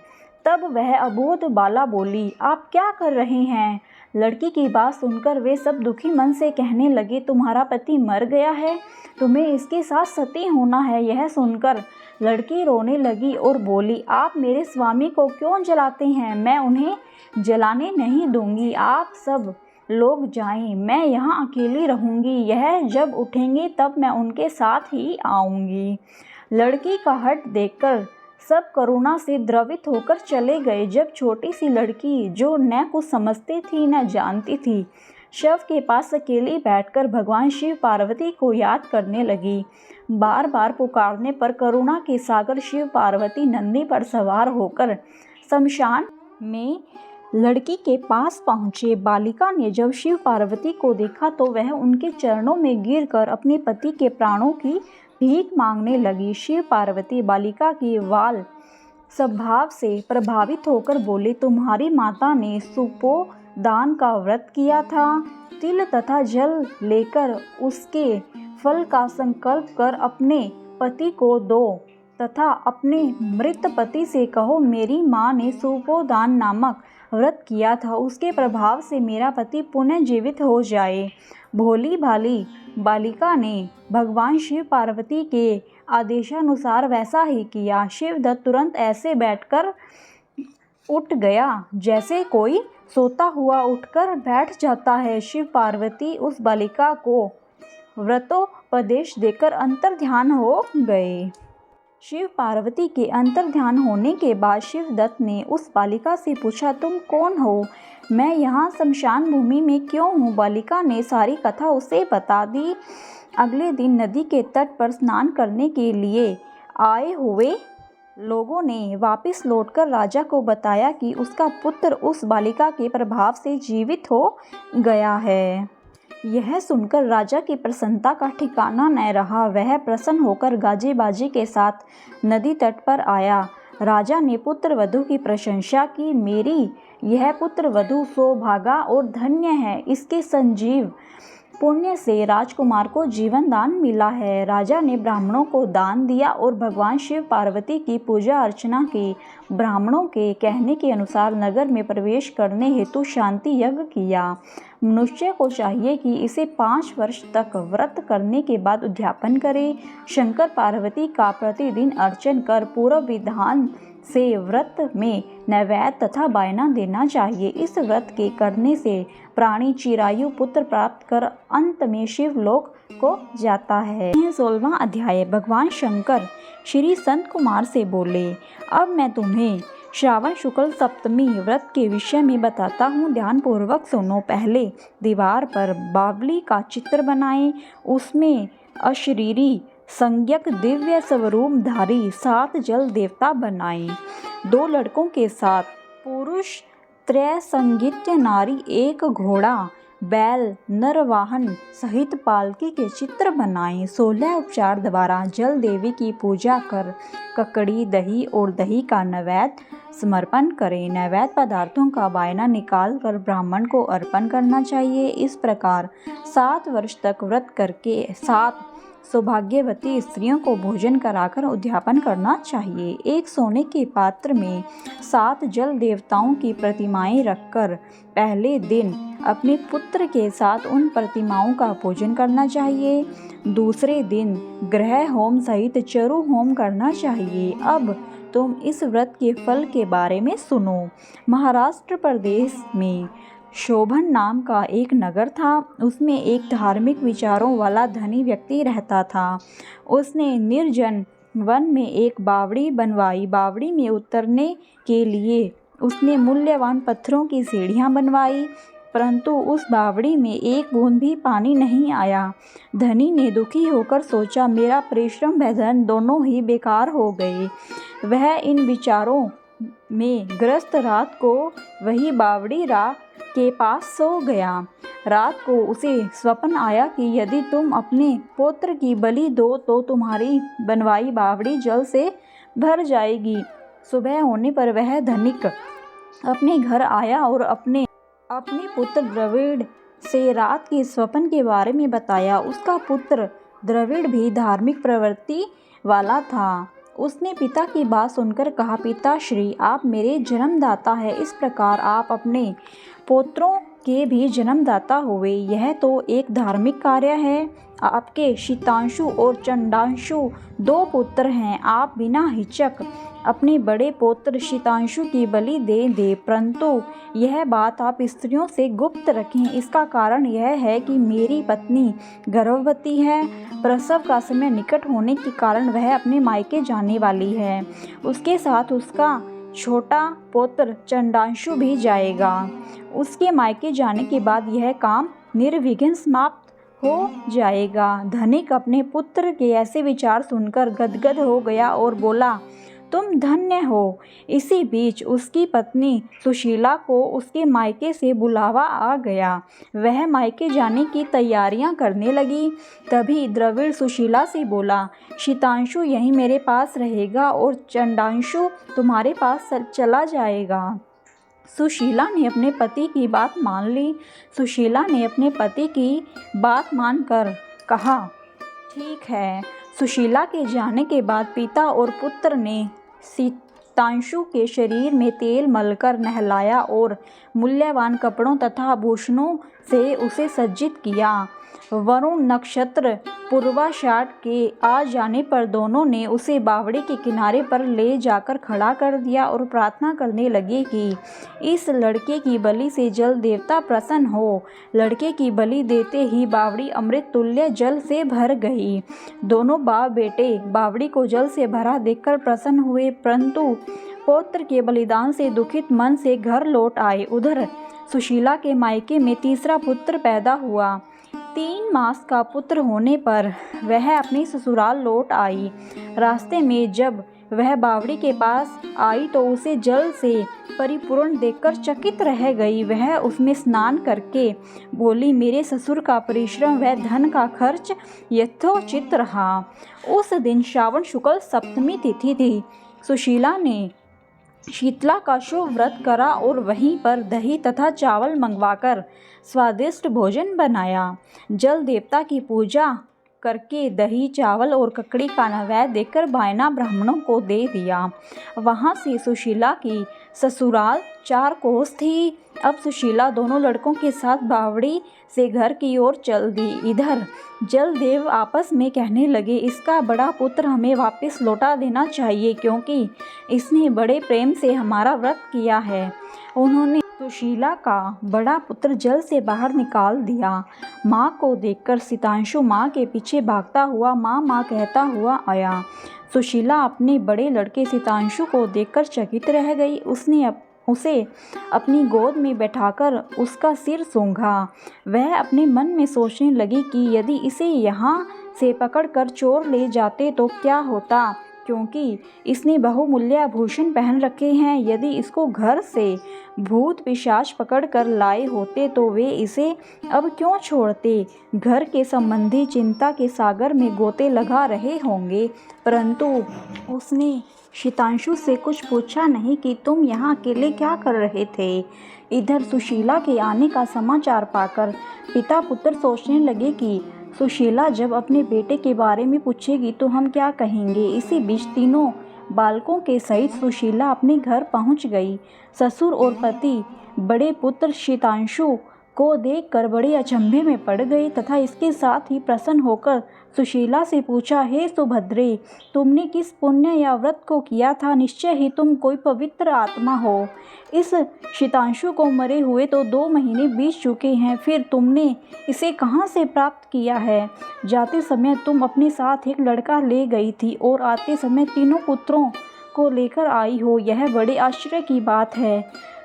Speaker 1: तब वह अबोध बाला बोली, आप क्या कर रहे हैं? लड़की की बात सुनकर वे सब दुखी मन से कहने लगे, तुम्हारा पति मर गया है, तुम्हें इसके साथ सती होना है। यह सुनकर लड़की रोने लगी और बोली, आप मेरे स्वामी को क्यों जलाते हैं? मैं उन्हें जलाने नहीं दूंगी। आप सब लोग जाएं, मैं यहाँ अकेली रहूंगी। यह जब उठेंगे तब मैं उनके साथ ही आऊंगी। लड़की का हठ देखकर सब करुणा से द्रवित होकर चले गए। जब छोटी सी लड़की, जो न कुछ समझती थी न जानती थी, शव के पास अकेली बैठकर भगवान शिव पार्वती को याद करने लगी। बार बार पुकारने पर करुणा के सागर शिव पार्वती नंदी पर सवार होकर शमशान में लड़की के पास पहुँचे। बालिका ने जब शिव पार्वती को देखा तो वह उनके चरणों में गिरकर अपने पति के प्राणों की भीख मांगने लगी। शिव पार्वती बालिका की वाल स्वभाव से प्रभावित होकर बोले, तुम्हारी माता ने सुपोदान का व्रत किया था। तिल तथा जल लेकर उसके फल का संकल्प कर अपने पति को दो तथा अपने मृत पति से कहो, मेरी माँ ने सुपोदान नामक व्रत किया था, उसके प्रभाव से मेरा पति पुनः जीवित हो जाए। भोली भाली बालिका ने भगवान शिव पार्वती के आदेशानुसार वैसा ही किया। शिवदत्त तुरंत ऐसे बैठकर उठ गया जैसे कोई सोता हुआ उठकर बैठ जाता है। शिव पार्वती उस बालिका को व्रतोपदेश देकर अंतर्ध्यान हो गए। शिव पार्वती के अंतर्ध्यान होने के बाद शिवदत्त ने उस बालिका से पूछा, तुम कौन हो? मैं यहाँ शमशान भूमि में क्यों हूँ? बालिका ने सारी कथा उसे बता दी। अगले दिन नदी के तट पर स्नान करने के लिए आए हुए लोगों ने वापस लौटकर राजा को बताया कि उसका पुत्र उस बालिका के प्रभाव से जीवित हो गया है। यह सुनकर राजा की प्रसन्नता का ठिकाना न रहा। वह प्रसन्न होकर गाजे बाजे के साथ नदी तट पर आया। राजा ने पुत्र वधू की प्रशंसा की। मेरी यह पुत्र वधू सौभागा और धन्य है। इसके संजीव पुण्य से राजकुमार को जीवन दान मिला है। राजा ने ब्राह्मणों को दान दिया और भगवान शिव पार्वती की पूजा अर्चना की। ब्राह्मणों के कहने के अनुसार नगर में प्रवेश करने हेतु शांति यज्ञ किया। मनुष्य को चाहिए कि इसे 5 वर्ष तक व्रत करने के बाद उद्यापन करे। शंकर पार्वती का प्रतिदिन अर्चन कर पूर्व विधान से व्रत में नैवेद्य तथा बायना देना चाहिए। इस व्रत के करने से प्राणी चिरायु पुत्र प्राप्त कर अंत में शिवलोक को जाता है। 16वां अध्याय। भगवान शंकर श्री संत कुमार से बोले, अब मैं तुम्हें श्रावण शुक्ल सप्तमी व्रत के विषय में बताता हूँ, ध्यान पूर्वक सुनो। पहले दीवार पर बावली का चित्र बनाएं, उसमें अशरीरी संज्ञक दिव्य स्वरूपधारी 7 जल देवता बनाएं। 2 लड़कों के साथ पुरुष त्रैसंगित्य नारी 1 घोड़ा बैल नरवाहन सहित पालकी के चित्र बनाएं। 16 उपचार द्वारा जल देवी की पूजा कर ककड़ी दही और दही का नैवेद्य समर्पण करें। नैवेद्य पदार्थों का वायना निकाल कर ब्राह्मण को अर्पण करना चाहिए। इस प्रकार 7 वर्ष तक व्रत करके 7 सौभाग्यवती स्त्रियों को भोजन कराकर उद्यापन करना चाहिए। एक सोने के पात्र में 7 जल देवताओं की प्रतिमाएं रखकर पहले दिन अपने पुत्र के साथ उन प्रतिमाओं का पूजन करना चाहिए। दूसरे दिन ग्रह होम सहित चरु होम करना चाहिए। अब तुम इस व्रत के फल के बारे में सुनो। महाराष्ट्र प्रदेश में शोभन नाम का एक नगर था। उसमें एक धार्मिक विचारों वाला धनी व्यक्ति रहता था। उसने निर्जन वन में एक बावड़ी बनवाई। बावड़ी में उतरने के लिए उसने मूल्यवान पत्थरों की सीढ़ियाँ बनवाई, परंतु उस बावड़ी में एक बूंद भी पानी नहीं आया। धनी ने दुखी होकर सोचा, मेरा परिश्रम व धन दोनों ही बेकार हो गए। वह इन विचारों में ग्रस्त रात को वही बावड़ी के पास सो गया। रात को उसे स्वप्न आया कि यदि तुम अपने पुत्र की बलि दो तो तुम्हारी बनवाई बावड़ी जल से भर जाएगी। सुबह होने पर वह धनिक अपने घर आया और अपने पुत्र द्रविड़ से रात के स्वप्न के बारे में बताया। उसका पुत्र द्रविड़ भी धार्मिक प्रवृत्ति वाला था। उसने पिता की बात सुनकर कहा, पिताश्री, आप मेरे जन्मदाता हैं, इस प्रकार आप अपने पुत्रों के भी जन्मदाता हुए। यह तो एक धार्मिक कार्य है। आपके शीतांशु और चंडांशु 2 पुत्र हैं। आप बिना हिचक अपने बड़े पुत्र शीतांशु की बलि दे दें, परंतु यह बात आप स्त्रियों से गुप्त रखें। इसका कारण यह है कि मेरी पत्नी गर्भवती है। प्रसव का समय निकट होने के कारण वह अपने मायके जाने वाली है। उसके साथ उसका छोटा पुत्र चंडांशु भी जाएगा। उसके मायके जाने के बाद यह काम निर्विघ्न समाप्त हो जाएगा। धनिक अपने पुत्र के ऐसे विचार सुनकर गदगद हो गया और बोला, तुम धन्य हो। इसी बीच उसकी पत्नी सुशीला को उसके मायके से बुलावा आ गया। वह मायके जाने की तैयारियां करने लगी। तभी द्रविड़ सुशीला से बोला, शीतांशु यहीं मेरे पास रहेगा और चंडांशु तुम्हारे पास चला जाएगा। सुशीला ने अपने पति की बात मान ली। सुशीला ने अपने पति की बात मानकर कहा, ठीक है। सुशीला के जाने के बाद पिता और पुत्र ने शीतांशु के शरीर में तेल मलकर नहलाया और मूल्यवान कपड़ों तथा आभूषणों से उसे सज्जित किया। वरुण नक्षत्र पूर्वाषाढ़ के आ जाने पर दोनों ने उसे बावड़ी के किनारे पर ले जाकर खड़ा कर दिया और प्रार्थना करने लगे कि इस लड़के की बलि से जल देवता प्रसन्न हो। लड़के की बलि देते ही बावड़ी अमृत तुल्य जल से भर गई। दोनों बाप बेटे बावड़ी को जल से भरा देखकर प्रसन्न हुए, परंतु पौत्र के बलिदान से दुखित मन से घर लौट आए। उधर सुशीला के मायके में तीसरा पुत्र पैदा हुआ। 3 मास का पुत्र होने पर वह अपने ससुराल लौट आई। रास्ते में जब वह बावड़ी के पास आई तो उसे जल से परिपूर्ण देखकर चकित रह गई। वह उसमें स्नान करके बोली, मेरे ससुर का परिश्रम व धन का खर्च यथोचित रहा। उस दिन श्रावण शुक्ल सप्तमी तिथि थी। सुशीला ने शीतला का शुभ व्रत करा और वहीं पर दही तथा चावल मंगवाकर स्वादिष्ट भोजन बनाया। जल देवता की पूजा करके दही चावल और ककड़ी का नैवेद्य देकर बायना ब्राह्मणों को दे दिया। वहां से सुशीला की ससुराल 4 कोस थी। अब सुशीला दोनों लड़कों के साथ बावड़ी से घर की ओर चल दी। इधर जलदेव आपस में कहने लगे, इसका बड़ा पुत्र हमें वापस लौटा देना चाहिए क्योंकि इसने बड़े प्रेम से हमारा व्रत किया है। उन्होंने सुशीला का बड़ा पुत्र जल से बाहर निकाल दिया। माँ को देखकर सितांशु माँ के पीछे भागता हुआ माँ माँ कहता हुआ आया। सुशीला अपने बड़े लड़के सितांशु को देखकर चकित रह गई। उसने उसे अपनी गोद में बैठाकर उसका सिर सूंघा। वह अपने मन में सोचने लगी कि यदि इसे यहाँ से पकड़कर चोर ले जाते तो क्या होता, क्योंकि इसने बहुमूल्य आभूषण पहन रखे हैं। यदि इसको घर से भूत पिशाच पकड़ कर लाए होते तो वे इसे अब क्यों छोड़ते। घर के संबंधी चिंता के सागर में गोते लगा रहे होंगे, परंतु उसने शीतांशु से कुछ पूछा नहीं कि तुम यहाँ अकेले क्या कर रहे थे। इधर सुशीला के आने का समाचार पाकर पिता पुत्र सोचने लगे कि सुशीला जब अपने बेटे के बारे में पूछेगी तो हम क्या कहेंगे। इसी बीच तीनों बालकों के सहित सुशीला अपने घर पहुंच गई। ससुर और पति बड़े पुत्र शीतांशु को देखकर बड़े अचंभे में पड़ गए तथा इसके साथ ही प्रसन्न होकर सुशीला से पूछा, हे सुभद्रे, तुमने किस पुण्य या व्रत को किया था? निश्चय ही तुम कोई पवित्र आत्मा हो। इस शीतांशु को मरे हुए तो 2 महीने बीत चुके हैं, फिर तुमने इसे कहाँ से प्राप्त किया है? जाते समय तुम अपने साथ एक लड़का ले गई थी और आते समय तीनों पुत्रों को लेकर आई हो। यह बड़े आश्चर्य की बात है।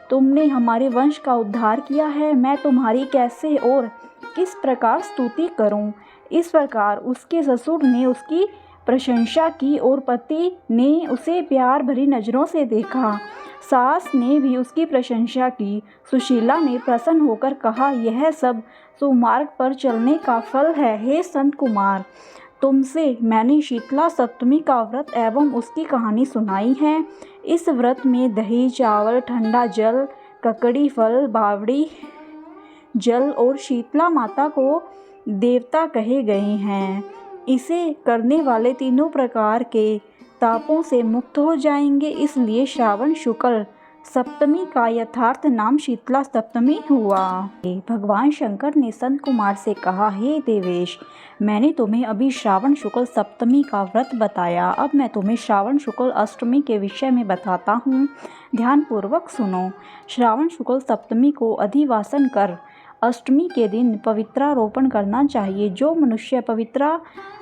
Speaker 1: तुमने हमारे वंश का उद्धार किया है। मैं तुम्हारी कैसे और किस प्रकार स्तुति करूं? इस प्रकार उसके ससुर ने उसकी प्रशंसा की और पति ने उसे प्यार भरी नज़रों से देखा। सास ने भी उसकी प्रशंसा की। सुशीला ने प्रसन्न होकर कहा, यह सब सुमार्ग पर चलने का फल है। हे संत कुमार, तुमसे मैंने शीतला सप्तमी का व्रत एवं उसकी कहानी सुनाई है। इस व्रत में दही चावल, ठंडा जल, ककड़ी फल, बावड़ी जल और शीतला माता को देवता कहे गए हैं। इसे करने वाले तीनों प्रकार के तापों से मुक्त हो जाएंगे। इसलिए श्रावण शुक्ल सप्तमी का यथार्थ नाम शीतला सप्तमी हुआ। भगवान शंकर ने संत कुमार से कहा, हे देवेश, मैंने तुम्हें अभी श्रावण शुक्ल सप्तमी का व्रत बताया। अब मैं तुम्हें श्रावण शुक्ल अष्टमी के विषय में बताता हूँ। ध्यानपूर्वक सुनो। श्रावण शुक्ल सप्तमी को अधिवासन कर अष्टमी के दिन पवित्रारोपण करना चाहिए। जो मनुष्य पवित्रा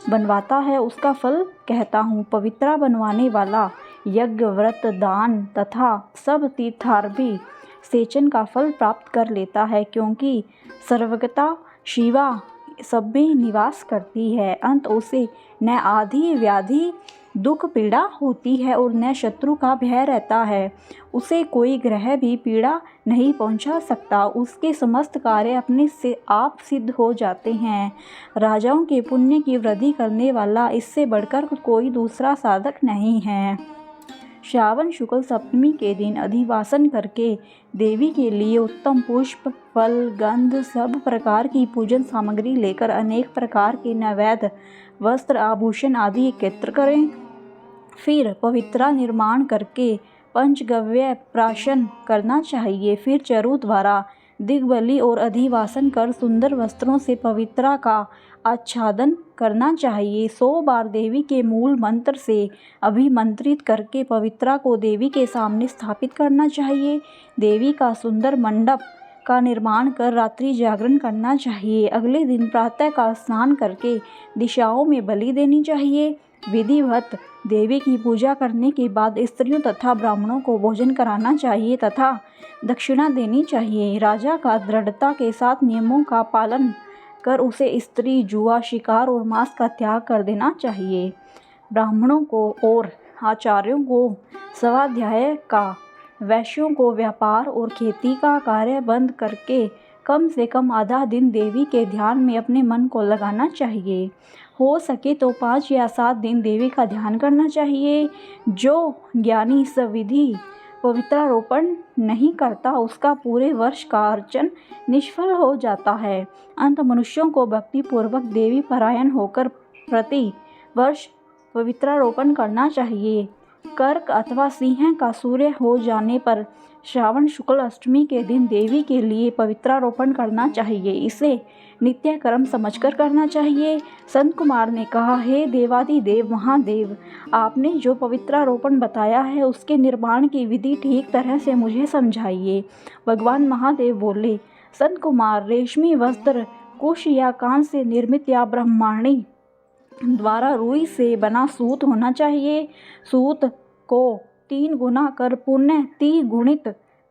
Speaker 1: बनवाता है उसका फल कहता हूँ। पवित्रा बनवाने वाला यज्ञ, व्रत, दान तथा सब तीर्थार्पी सेचन का फल प्राप्त कर लेता है, क्योंकि सर्वगता शिवा सब में निवास करती है। अंत उसे न आदि व्याधि दुख पीड़ा होती है और न शत्रु का भय रहता है। उसे कोई ग्रह भी पीड़ा नहीं पहुंचा सकता। उसके समस्त कार्य अपने से आप सिद्ध हो जाते हैं। राजाओं के पुण्य की वृद्धि करने वाला इससे बढ़कर कोई दूसरा साधक नहीं है। श्रावण शुक्ल सप्तमी के दिन अधिवासन करके देवी के लिए उत्तम पुष्प, फल, गंध, सब प्रकार की पूजन सामग्री लेकर अनेक प्रकार के नैवेद्य, वस्त्र, आभूषण आदि एकत्र करें। फिर पवित्रा निर्माण करके पंचगव्य प्राशन करना चाहिए। फिर चरु द्वारा दिग्बली और अधिवासन कर सुंदर वस्त्रों से पवित्रा का आच्छादन करना चाहिए। 100 बार देवी के मूल मंत्र से अभिमंत्रित करके पवित्रा को देवी के सामने स्थापित करना चाहिए। देवी का सुंदर मंडप का निर्माण कर रात्रि जागरण करना चाहिए। अगले दिन प्रातः काल स्नान करके दिशाओं में बलि देनी चाहिए। विधिवत देवी की पूजा करने के बाद स्त्रियों तथा ब्राह्मणों को भोजन कराना चाहिए तथा दक्षिणा देनी चाहिए। राजा का दृढ़ता के साथ नियमों का पालन कर उसे स्त्री, जुआ, शिकार और मांस का त्याग कर देना चाहिए। ब्राह्मणों को और आचार्यों को स्वाध्याय का, वैश्यों को व्यापार और खेती का कार्य बंद करके कम से कम आधा दिन देवी के ध्यान में अपने मन को लगाना चाहिए। हो सके तो 5 या 7 दिन देवी का ध्यान करना चाहिए। जो ज्ञानी सविधि पवित्रारोपण नहीं करता उसका पूरे वर्ष का अर्चन निष्फल हो जाता है। अंत मनुष्यों को भक्ति पूर्वक देवी परायण होकर प्रति वर्ष पवित्रारोपण करना चाहिए। कर्क अथवा सिंह का सूर्य हो जाने पर श्रावण शुक्ल अष्टमी के दिन देवी के लिए पवित्रारोपण करना चाहिए। इसे नित्य कर्म समझकर करना चाहिए। संत कुमार ने कहा, हे देवादिदेव महादेव, आपने जो पवित्रारोपण बताया है उसके निर्माण की विधि ठीक तरह से मुझे समझाइए। भगवान महादेव बोले, संत कुमार, रेशमी वस्त्र कुश या कांच से निर्मित या ब्रह्माणी द्वारा रुई से बना सूत होना चाहिए। सूत को 3 गुना कर पुण्य 3 गुणित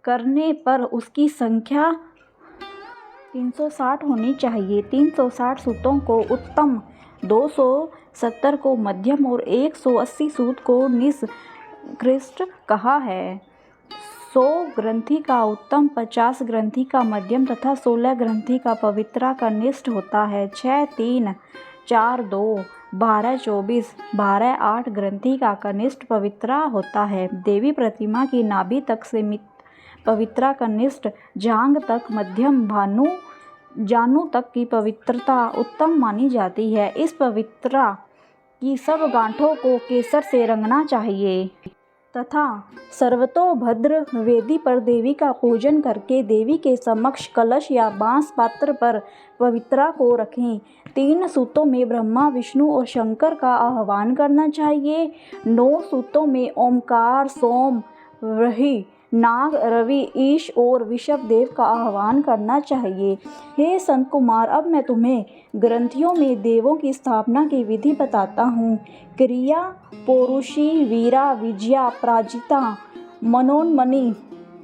Speaker 1: करने पर उसकी संख्या 360 होनी चाहिए। 360 सूतों को उत्तम, 270 को मध्यम और 180 सूत को निकृष्ट कहा है। 100 ग्रंथि का उत्तम, 50 ग्रंथि का मध्यम तथा 16 ग्रंथि का पवित्रा का निष्ठ होता है। 6, 3, 4, 2, 12, 24, 12, 8 ग्रंथि का कनिष्ठ पवित्रा होता है। देवी प्रतिमा की नाभि तक सीमित पवित्रा कनिष्ठ, जांघ तक मध्यम, जानू तक की पवित्रता उत्तम मानी जाती है। इस पवित्रा की सब गांठों को केसर से रंगना चाहिए तथा सर्वतोभद्र वेदी पर देवी का पूजन करके देवी के समक्ष कलश या बांस पात्र पर पवित्रा को रखें। 3 सूतों में ब्रह्मा, विष्णु और शंकर का आह्वान करना चाहिए। 9 सूतों में ओमकार, सोम, व्रीहि, नाग, रवि, ईश और विषभ देव का आह्वान करना चाहिए। हे संत कुमार, अब मैं तुम्हें ग्रंथियों में देवों की स्थापना की विधि बताता हूँ। क्रिया पौरुषी, वीरा, विजया, प्राजिता, मनोन्मनी,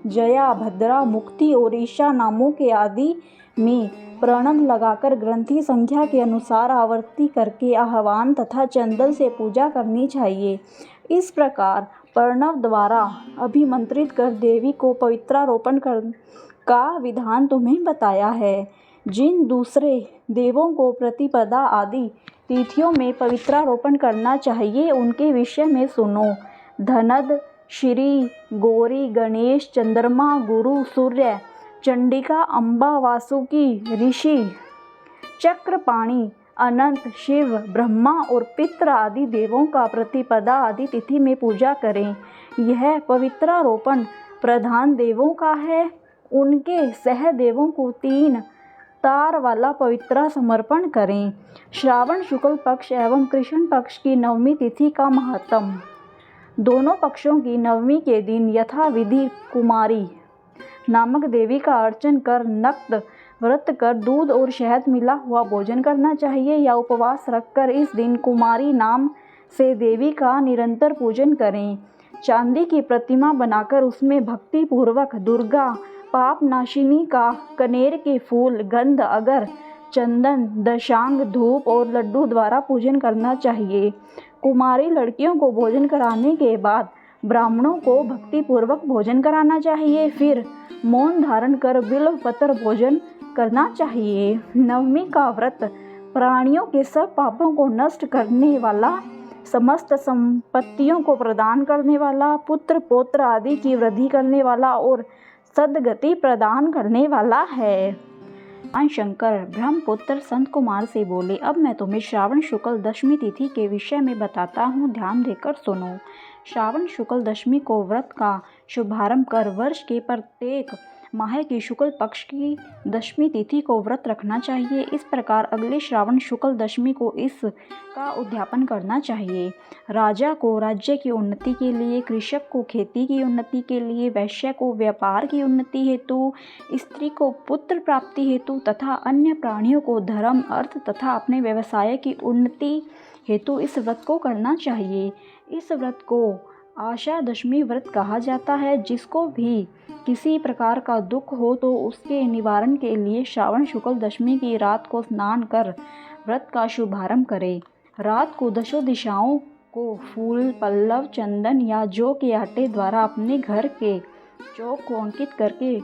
Speaker 1: जया, भद्रा, मुक्ति और ईशा नामों के आदि में प्रणव लगाकर ग्रंथि संख्या के अनुसार आवर्ती करके आह्वान तथा चंदन से पूजा करनी चाहिए। इस प्रकार प्रणव द्वारा अभिमंत्रित कर देवी को पवित्रारोपण का विधान तुम्हें बताया है। जिन दूसरे देवों को प्रतिपदा आदि तिथियों में पवित्रारोपण करना चाहिए उनके विषय में सुनो। धनद, श्री, गौरी, गणेश, चंद्रमा, गुरु, सूर्य, चंडिका, अम्बा, वासुकी, ऋषि, चक्रपाणि, अनंत, शिव, ब्रह्मा और पितृ आदि देवों का प्रतिपदा आदि तिथि में पूजा करें। यह पवित्रारोपण प्रधान देवों का है। उनके सहदेवों को 3 तार वाला पवित्रा समर्पण करें। श्रावण शुक्ल पक्ष एवं कृष्ण पक्ष की नवमी तिथि का महत्म। दोनों पक्षों की नवमी के दिन यथाविधि कुमारी नामक देवी का अर्चन कर नक्त व्रत कर दूध और शहद मिला हुआ भोजन करना चाहिए या उपवास रखकर इस दिन कुमारी नाम से देवी का निरंतर पूजन करें। चांदी की प्रतिमा बनाकर उसमें भक्ति पूर्वक दुर्गा, पाप नाशिनी का कनेर के फूल, गंध, अगर, चंदन, दशांग, धूप और लड्डू द्वारा पूजन करना चाहिए। कुमारी लड़कियों को भोजन कराने के बाद ब्राह्मणों को भक्ति पूर्वक भोजन कराना चाहिए। फिर मौन धारण कर बिल्व पत्र भोजन करना चाहिए। नवमी का व्रत प्राणियों के सब पापों को नष्ट करने वाला, समस्त संपत्तियों को प्रदान करने वाला, पुत्र पौत्र आदि की वृद्धि करने वाला और सद्गति प्रदान करने वाला है। भगवान शंकर ब्रह्मपुत्र संत कुमार से बोले, अब मैं तुम्हें श्रावण शुक्ल दशमी तिथि के विषय में बताता हूँ, ध्यान देकर सुनो। श्रावण शुक्ल दशमी को व्रत का शुभारंभ कर वर्ष के प्रत्येक माह की शुक्ल पक्ष की दशमी तिथि को व्रत रखना चाहिए। इस प्रकार अगले श्रावण शुक्ल दशमी को इसका उद्यापन करना चाहिए। राजा को राज्य की उन्नति के लिए, कृषक को खेती की उन्नति के लिए, वैश्य को व्यापार की उन्नति हेतु, स्त्री को पुत्र प्राप्ति हेतु तथा अन्य प्राणियों को धर्म, अर्थ तथा अपने व्यवसाय की उन्नति हेतु इस व्रत को करना चाहिए। इस व्रत को आशा दशमी व्रत कहा जाता है। जिसको भी किसी प्रकार का दुख हो तो उसके निवारण के लिए श्रावण शुक्ल दशमी की रात को स्नान कर व्रत का शुभारंभ करें। रात को दशों दिशाओं को फूल, पल्लव, चंदन या जौ के आटे द्वारा अपने घर के चौक को अंकित करके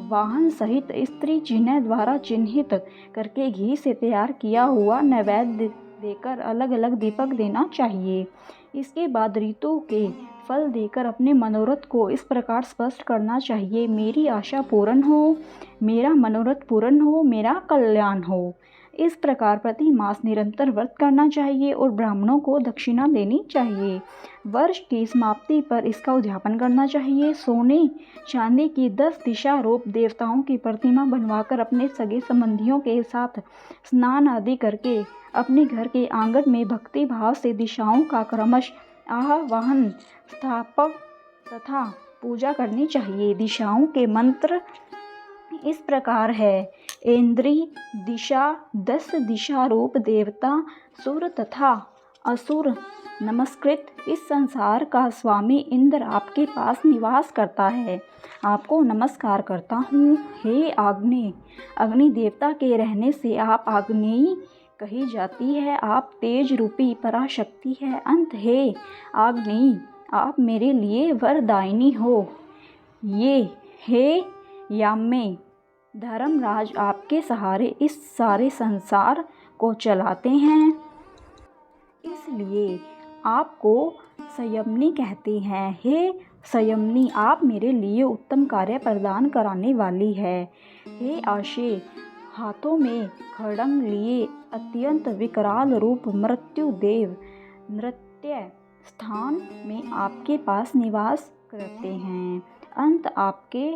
Speaker 1: वाहन सहित स्त्री चिन्ह द्वारा चिन्हित करके घी से तैयार किया हुआ नैवेद्य देकर अलग अलग दीपक देना चाहिए। इसके बाद ऋतु के फल देकर अपने मनोरथ को इस प्रकार स्पष्ट करना चाहिए। मेरी आशा पूर्ण हो, मेरा मनोरथ पूर्ण हो, मेरा कल्याण हो। इस प्रकार प्रति मास निरंतर व्रत करना चाहिए और ब्राह्मणों को दक्षिणा देनी चाहिए। वर्ष की समाप्ति पर इसका उद्यापन करना चाहिए। सोने चांदी की 10 दिशा रूप देवताओं की प्रतिमा बनवाकर अपने सगे संबंधियों के साथ स्नान आदि करके अपने घर के आंगन में भक्ति भाव से दिशाओं का क्रमश आवाहन, स्थापक तथा पूजा करनी चाहिए। दिशाओं के मंत्र इस प्रकार है। इंद्री दिशा 10 दिशा रूप देवता सुर तथा असुर नमस्कृत। इस संसार का स्वामी इंद्र आपके पास निवास करता है, आपको नमस्कार करता हूँ। हे आग्नेय, अग्नि देवता के रहने से आप आग्नेयी कही जाती है। आप तेज रूपी पराशक्ति है। अंत हे आग्नेयी, आप मेरे लिए वरदायिनी हो। ये हे यामे, धर्मराज आपके सहारे इस सारे संसार को चलाते हैं, इसलिए आपको संयमनी कहते हैं। हे संयमनी, आप मेरे लिए उत्तम कार्य प्रदान कराने वाली है। हे आशे, हाथों में खड्ग लिए अत्यंत विकराल रूप मृत्यु देव नृत्य स्थान में आपके पास निवास करते हैं। अंत आपके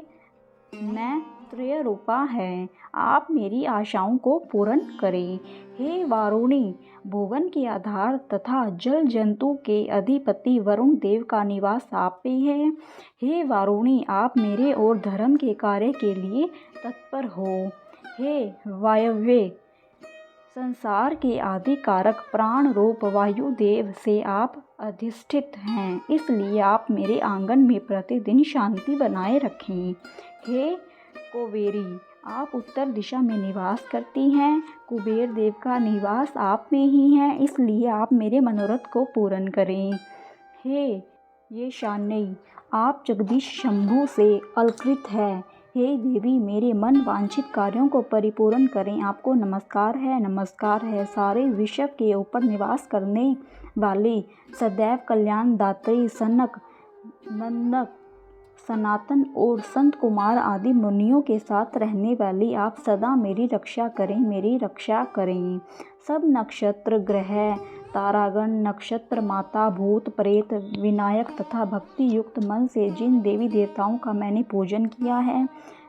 Speaker 1: नैत्रेय रूपा है। आप मेरी आशाओं को पूर्ण करें। हे वारुणी, भुवन के आधार तथा जल जंतु के अधिपति वरुण देव का निवास आप पे है। हे वारुणी, आप मेरे और धर्म के कार्य के लिए तत्पर हो। हे वायव्य, संसार के आदि कारक प्राण रूप वायु देव से आप अधिष्ठित हैं, इसलिए आप मेरे आंगन में प्रतिदिन शांति बनाए रखें। हे कुबेरी, आप उत्तर दिशा में निवास करती हैं। कुबेर देव का निवास आप में ही है, इसलिए आप मेरे मनोरथ को पूर्ण करें। हे ये शान्यई, आप जगदीश शंभु से अलकृत है। हे देवी, मेरे मन वांछित कार्यों को परिपूर्ण करें। आपको नमस्कार है, नमस्कार है। सारे विश्व के ऊपर निवास करने वाली सदैव कल्याण दात्री सनक, नंदक, सनातन और संत कुमार आदि मुनियों के साथ रहने वाली आप सदा मेरी रक्षा करें, मेरी रक्षा करें। सब नक्षत्र, ग्रह, तारागण, नक्षत्र माता, भूत प्रेत, विनायक तथा भक्ति युक्त मन से जिन देवी देवताओं का मैंने पूजन किया है,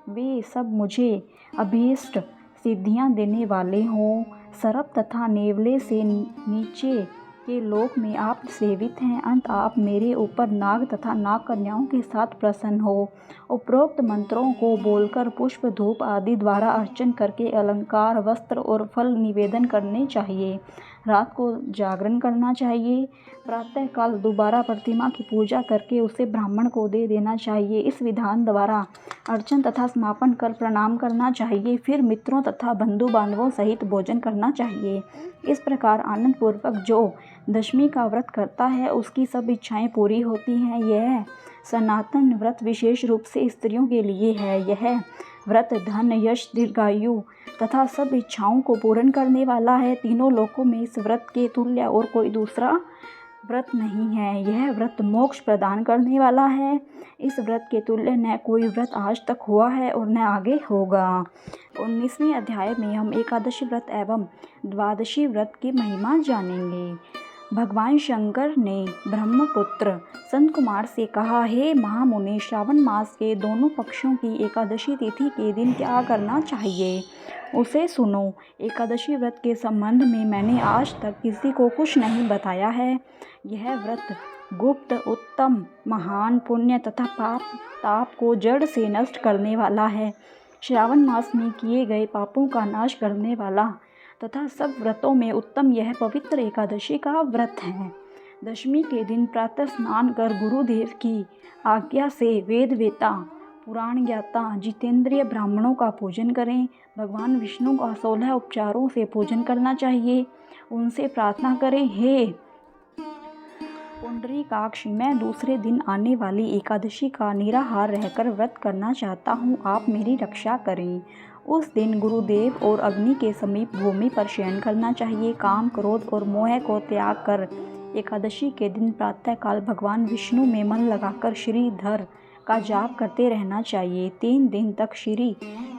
Speaker 1: वे सब मुझे अभीष्ट सिद्धियां देने वाले हों। सर्प तथा नेवले से नीचे के लोक में आप सेवित हैं। अंत आप मेरे ऊपर नाग तथा नाग कन्याओं के साथ प्रसन्न हो। उपरोक्त मंत्रों को बोलकर पुष्प धूप आदि द्वारा अर्चन करके अलंकार, वस्त्र और फल निवेदन करने चाहिए। रात को जागरण करना चाहिए। प्रातःकाल दोबारा प्रतिमा की पूजा करके उसे ब्राह्मण को दे देना चाहिए। इस विधान द्वारा अर्चन तथा समापन कर प्रणाम करना चाहिए। फिर मित्रों तथा बंधु बांधवों सहित भोजन करना चाहिए। इस प्रकार आनंद पूर्वक जो दशमी का व्रत करता है उसकी सब इच्छाएं पूरी होती हैं। यह सनातन व्रत विशेष रूप से स्त्रियों के लिए है। यह व्रत धन, यश, दीर्घायु तथा सब इच्छाओं को पूर्ण करने वाला है। तीनों लोकों में इस व्रत के तुल्य और कोई दूसरा व्रत नहीं है। यह व्रत मोक्ष प्रदान करने वाला है। इस व्रत के तुल्य न कोई व्रत आज तक हुआ है और न आगे होगा। 19वें अध्याय में हम एकादशी व्रत एवं द्वादशी व्रत की महिमा जानेंगे। भगवान शंकर ने ब्रह्मपुत्र संत कुमार से कहा, हे महामुनि, श्रावण मास के दोनों पक्षों की एकादशी तिथि के दिन क्या करना चाहिए उसे सुनो। एकादशी व्रत के संबंध में मैंने आज तक किसी को कुछ नहीं बताया है। यह व्रत गुप्त, उत्तम, महान, पुण्य तथा पाप ताप को जड़ से नष्ट करने वाला है। श्रावण मास में किए गए पापों का नाश करने वाला तथा सब व्रतों में उत्तम यह पवित्र एकादशी का व्रत है। दशमी के दिन प्रातः स्नान कर गुरुदेव की आज्ञा से वेदवेता, पुराण ज्ञाता, जितेंद्रिय ब्राह्मणों का पूजन करें। भगवान विष्णु का 16 उपचारों से पूजन करना चाहिए। उनसे प्रार्थना करें, हे पुंडरीकाक्ष, मैं दूसरे दिन आने वाली एकादशी का निराहार रहकर व्रत करना चाहता हूँ, आप मेरी रक्षा करें। उस दिन गुरुदेव और अग्नि के समीप भूमि पर शयन करना चाहिए। काम, क्रोध और मोह को त्याग कर एकादशी के दिन प्रातःकाल भगवान विष्णु में मन लगाकर श्रीधर का जाप करते रहना चाहिए। 3 दिन तक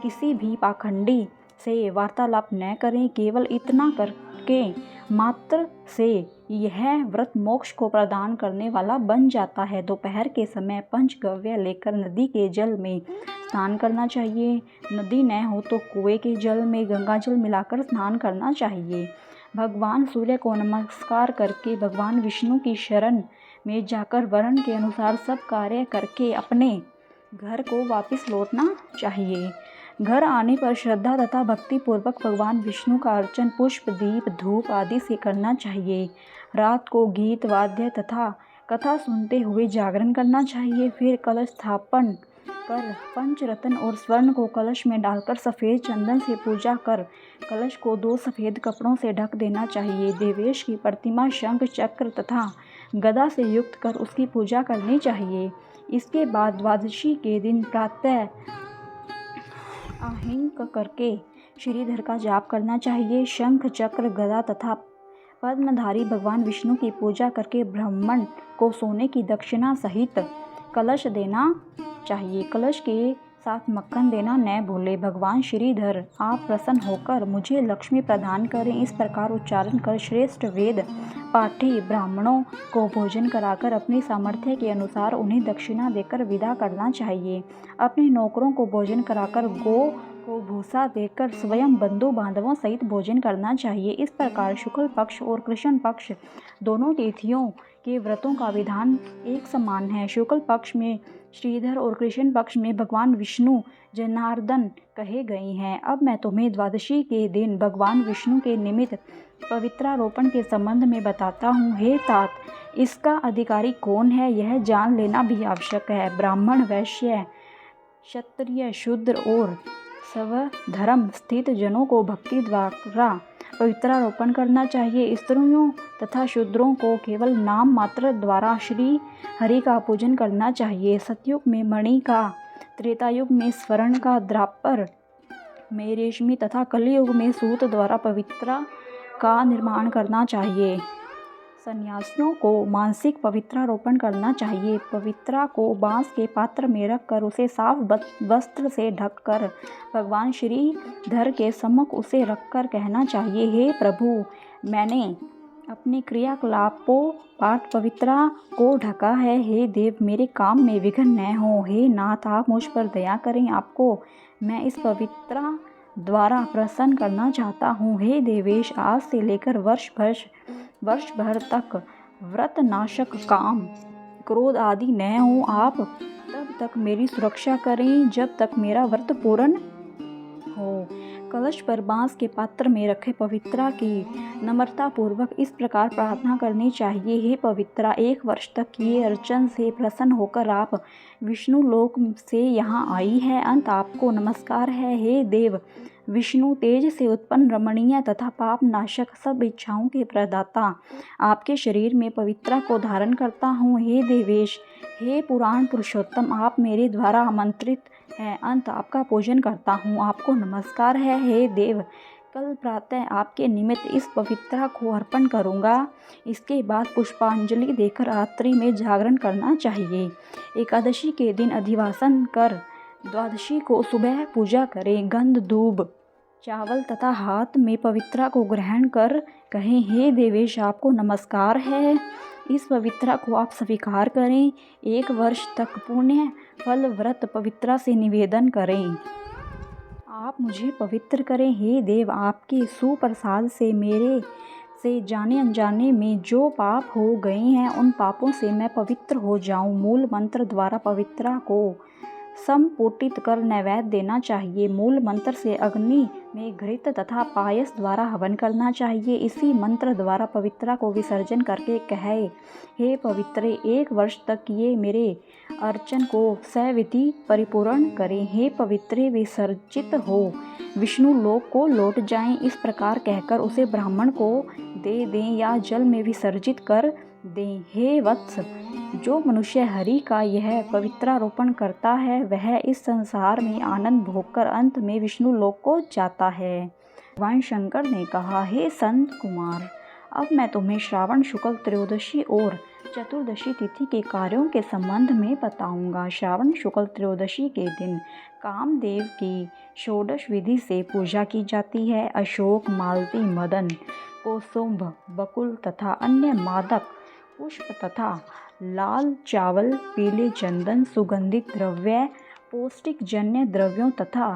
Speaker 1: किसी भी पाखंडी से वार्तालाप न करें। केवल इतना करके मात्र से यह व्रत मोक्ष को प्रदान करने वाला बन जाता है। दोपहर के समय पंचगव्य लेकर नदी के जल में स्नान करना चाहिए। नदी न हो तो कुएं के जल में गंगा जल मिलाकर स्नान करना चाहिए। भगवान सूर्य को नमस्कार करके भगवान विष्णु की शरण में जाकर वर्ण के अनुसार सब कार्य करके अपने घर को वापस लौटना चाहिए। घर आने पर श्रद्धा तथा भक्ति पूर्वक भगवान विष्णु का अर्चन पुष्प, दीप, धूप आदि से करना चाहिए। रात को गीत, वाद्य तथा कथा सुनते हुए जागरण करना चाहिए। फिर कलश स्थापन कर पंचरत्न और स्वर्ण को कलश में डालकर सफ़ेद चंदन से पूजा कर कलश को 2 सफ़ेद कपड़ों से ढक देना चाहिए। देवेश की प्रतिमा शंख, चक्र तथा गदा से युक्त कर उसकी पूजा करनी चाहिए। इसके बाद द्वादशी के दिन प्रातः आह्निक करके श्रीधर का जाप करना चाहिए। शंख, चक्र, गदा तथा पद्मधारी भगवान विष्णु की पूजा करके ब्राह्मण को सोने की दक्षिणा सहित कलश देना चाहिए। कलश के साथ मक्खन देना न भूले। भगवान श्रीधर, आप प्रसन्न होकर मुझे लक्ष्मी प्रदान करें, इस प्रकार उच्चारण कर श्रेष्ठ वेद पाठी ब्राह्मणों को भोजन कराकर अपनी सामर्थ्य के अनुसार उन्हें दक्षिणा देकर विदा करना चाहिए। अपने नौकरों को भोजन कराकर गौ को भूसा देकर स्वयं बंधु बांधवों सहित भोजन करना चाहिए। इस प्रकार शुक्ल पक्ष और कृष्ण पक्ष दोनों तिथियों के व्रतों का विधान एक समान है। शुक्ल पक्ष में श्रीधर और कृष्ण पक्ष में भगवान विष्णु जनार्दन कहे गए हैं। अब मैं तुम्हें द्वादशी के दिन भगवान विष्णु के निमित्त पवित्रारोपण के संबंध में बताता हूँ। हे तात, इसका अधिकारी कौन है यह जान लेना भी आवश्यक है। ब्राह्मण, वैश्य, क्षत्रिय, शूद्र और स्वधर्म स्थित जनों को भक्ति द्वारा पवित्रारोपण करना चाहिए। स्त्रियों तथा शूद्रों को केवल नाम मात्र द्वारा श्री हरि का पूजन करना चाहिए। सतयुग में मणि का, त्रेतायुग में स्वर्ण का, द्वापर में रेशमी तथा कलयुग में सूत द्वारा पवित्रा का निर्माण करना चाहिए। सन्यासियों को मानसिक पवित्रारोपण करना चाहिए। पवित्रा को बांस के पात्र में रखकर उसे साफ वस्त्र से ढककर भगवान श्रीधर के सम्मुख उसे रखकर कहना चाहिए, हे प्रभु, मैंने अपने क्रियाकलापों पाठ पवित्रा को ढका है। हे देव, मेरे काम में विघ्न न हो। हे नाथ, आप मुझ पर दया करें, आपको मैं इस पवित्रा द्वारा प्रसन्न करना चाहता हूँ। हे देवेश, आज से लेकर वर्ष भर तक व्रत नाशक काम, क्रोध आदि न हो। आप तब तक मेरी सुरक्षा करें जब तक मेरा व्रत पूर्ण हो। कलश पर बांस के पात्र में रखे पवित्रा की नम्रता पूर्वक इस प्रकार प्रार्थना करनी चाहिए, हे पवित्रा, 1 वर्ष तक किए अर्चन से प्रसन्न होकर आप विष्णु लोक से यहाँ आई है। अंत आपको नमस्कार है। हे देव विष्णु, तेज से उत्पन्न रमणीय तथा पाप नाशक सब इच्छाओं के प्रदाता, आपके शरीर में पवित्रा को धारण करता हूँ। हे देवेश, हे पुराण पुरुषोत्तम, आप मेरे द्वारा आमंत्रित हैं। अंत आपका पूजन करता हूँ, आपको नमस्कार है। हे देव, कल प्रातः आपके निमित्त इस पवित्रा को अर्पण करूँगा। इसके बाद पुष्पांजलि देकर रात्रि में जागरण करना चाहिए। एकादशी के दिन अधिवासन कर द्वादशी को सुबह पूजा करें। गंध, दूब, चावल तथा हाथ में पवित्रा को ग्रहण कर कहें, हे देवेश, आपको नमस्कार है। इस पवित्रा को आप स्वीकार करें। 1 वर्ष तक पुण्य फल व्रत पवित्रा से निवेदन करें। आप मुझे पवित्र करें। हे देव, आपके सुप्रसाद से मेरे से जाने अनजाने में जो पाप हो गए हैं उन पापों से मैं पवित्र हो जाऊं। मूल मंत्र द्वारा पवित्रा को संपुटित कर नैवेद्य देना चाहिए। मूल मंत्र से अग्नि में घृत तथा पायस द्वारा हवन करना चाहिए। इसी मंत्र द्वारा पवित्रा को विसर्जन करके कहे, हे पवित्रे, 1 वर्ष तक किए मेरे अर्चन को सविधि परिपूर्ण करें। हे पवित्रे, विसर्जित हो विष्णु लोक को लौट जाएं। इस प्रकार कहकर उसे ब्राह्मण को दे दें या जल में विसर्जित कर दें। हे वत्स, जो मनुष्य हरि का यह पवित्रारोपण करता है वह इस संसार में आनंद भोगकर अंत में विष्णु लोक को जाता है। भगवान शंकर ने कहा, हे संत कुमार, अब मैं तुम्हें श्रावण शुक्ल त्रयोदशी और चतुर्दशी तिथि के कार्यों के संबंध में बताऊंगा। श्रावण शुक्ल त्रयोदशी के दिन कामदेव की षोडश विधि से पूजा की जाती है। अशोक, मालती, मदन, कौसुभ, बकुल तथा अन्य मादक पुष्प तथा लाल चावल, पीले चंदन, सुगंधित द्रव्य, पौष्टिक जन्य द्रव्यों तथा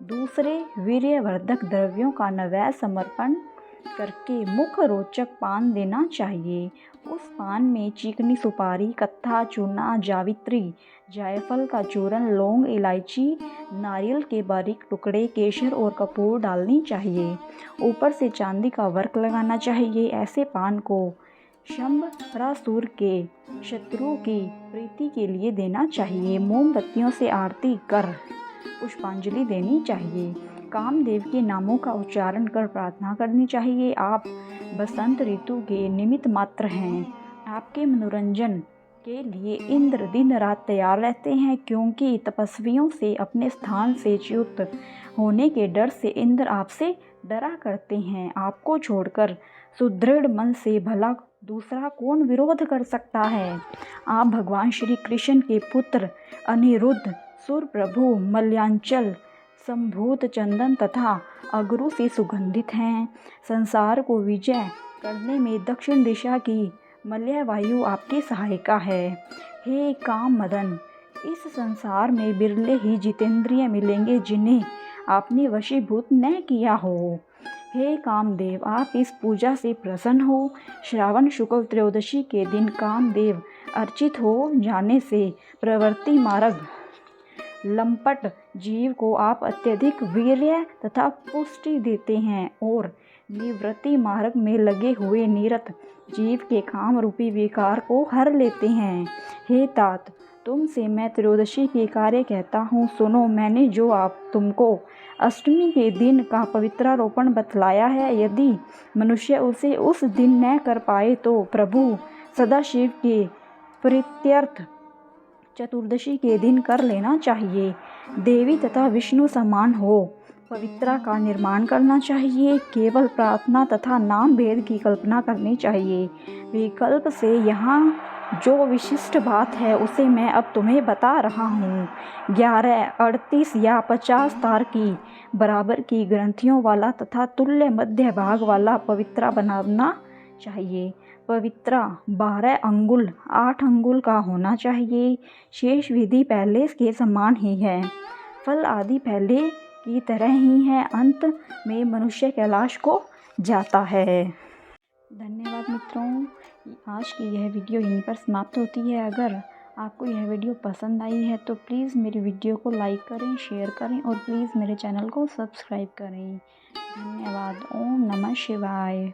Speaker 1: दूसरे वीर्यवर्धक द्रव्यों का नैवेद्य समर्पण करके मुख रोचक पान देना चाहिए। उस पान में चीकनी सुपारी, कत्था, चूना, जावित्री, जायफल का चूर्ण, लौंग, इलायची, नारियल के बारीक टुकड़े, केसर और कपूर डालनी चाहिए। ऊपर से चांदी का वर्क लगाना चाहिए। ऐसे पान को शंभरासुर के शत्रु की प्रीति के लिए देना चाहिए। मोमबत्तियों से आरती कर पुष्पांजलि देनी चाहिए। कामदेव के नामों का उच्चारण कर प्रार्थना करनी चाहिए। आप बसंत ऋतु के निमित्त मात्र हैं। आपके मनोरंजन के लिए इंद्र दिन रात तैयार रहते हैं, क्योंकि तपस्वियों से अपने स्थान से च्युत होने के डर से इंद्र आपसे डरा करते हैं। आपको छोड़कर सुदृढ़ मन से भला दूसरा कौन विरोध कर सकता है। आप भगवान श्री कृष्ण के पुत्र अनिरुद्ध, सुर प्रभु, मलयांचल, संभूत, चंदन तथा अगरू से सुगंधित हैं। संसार को विजय करने में दक्षिण दिशा की मलय वायु आपकी सहायिका है। हे काम मदन, इस संसार में बिरले ही जितेंद्रिय मिलेंगे जिन्हें आपने वशीभूत न किया हो। हे कामदेव, आप इस पूजा से प्रसन्न हो। श्रावण शुक्ल त्रयोदशी के दिन कामदेव अर्चित हो जाने से प्रवृत्ति मार्ग लंपट जीव को आप अत्यधिक वीर्य तथा पुष्टि देते हैं और निवृत्ति मार्ग में लगे हुए निरत जीव के काम रूपी विकार को हर लेते हैं। हे तात, तुमसे मैं त्रयोदशी के कार्य कहता हूँ, सुनो। मैंने जो आप तुमको अष्टमी के दिन का पवित्रारोपण बतलाया है, यदि मनुष्य उसे उस दिन न कर पाए तो प्रभु सदाशिव के प्रीत्यर्थ चतुर्दशी के दिन कर लेना चाहिए। देवी तथा विष्णु समान हो पवित्रा का निर्माण करना चाहिए। केवल प्रार्थना तथा नाम भेद की कल्पना करनी चाहिए। विकल्प से यहाँ जो विशिष्ट बात है उसे मैं अब तुम्हें बता रहा हूँ। 11, 38 या 50 तार की बराबर की ग्रंथियों वाला तथा तुल्य मध्य भाग वाला पवित्रा बनाना चाहिए। पवित्रा 12 अंगुल 8 अंगुल का होना चाहिए। शेष विधि पहले के समान ही है। फल आदि पहले की तरह ही है। अंत में मनुष्य कैलाश को जाता है। धन्यवाद मित्रों, आज की यह वीडियो यहीं पर समाप्त होती है। अगर आपको यह वीडियो पसंद आई है तो प्लीज़ मेरी वीडियो को लाइक करें, शेयर करें और प्लीज़ मेरे चैनल को सब्सक्राइब करें। धन्यवाद। ओम नमः शिवाय।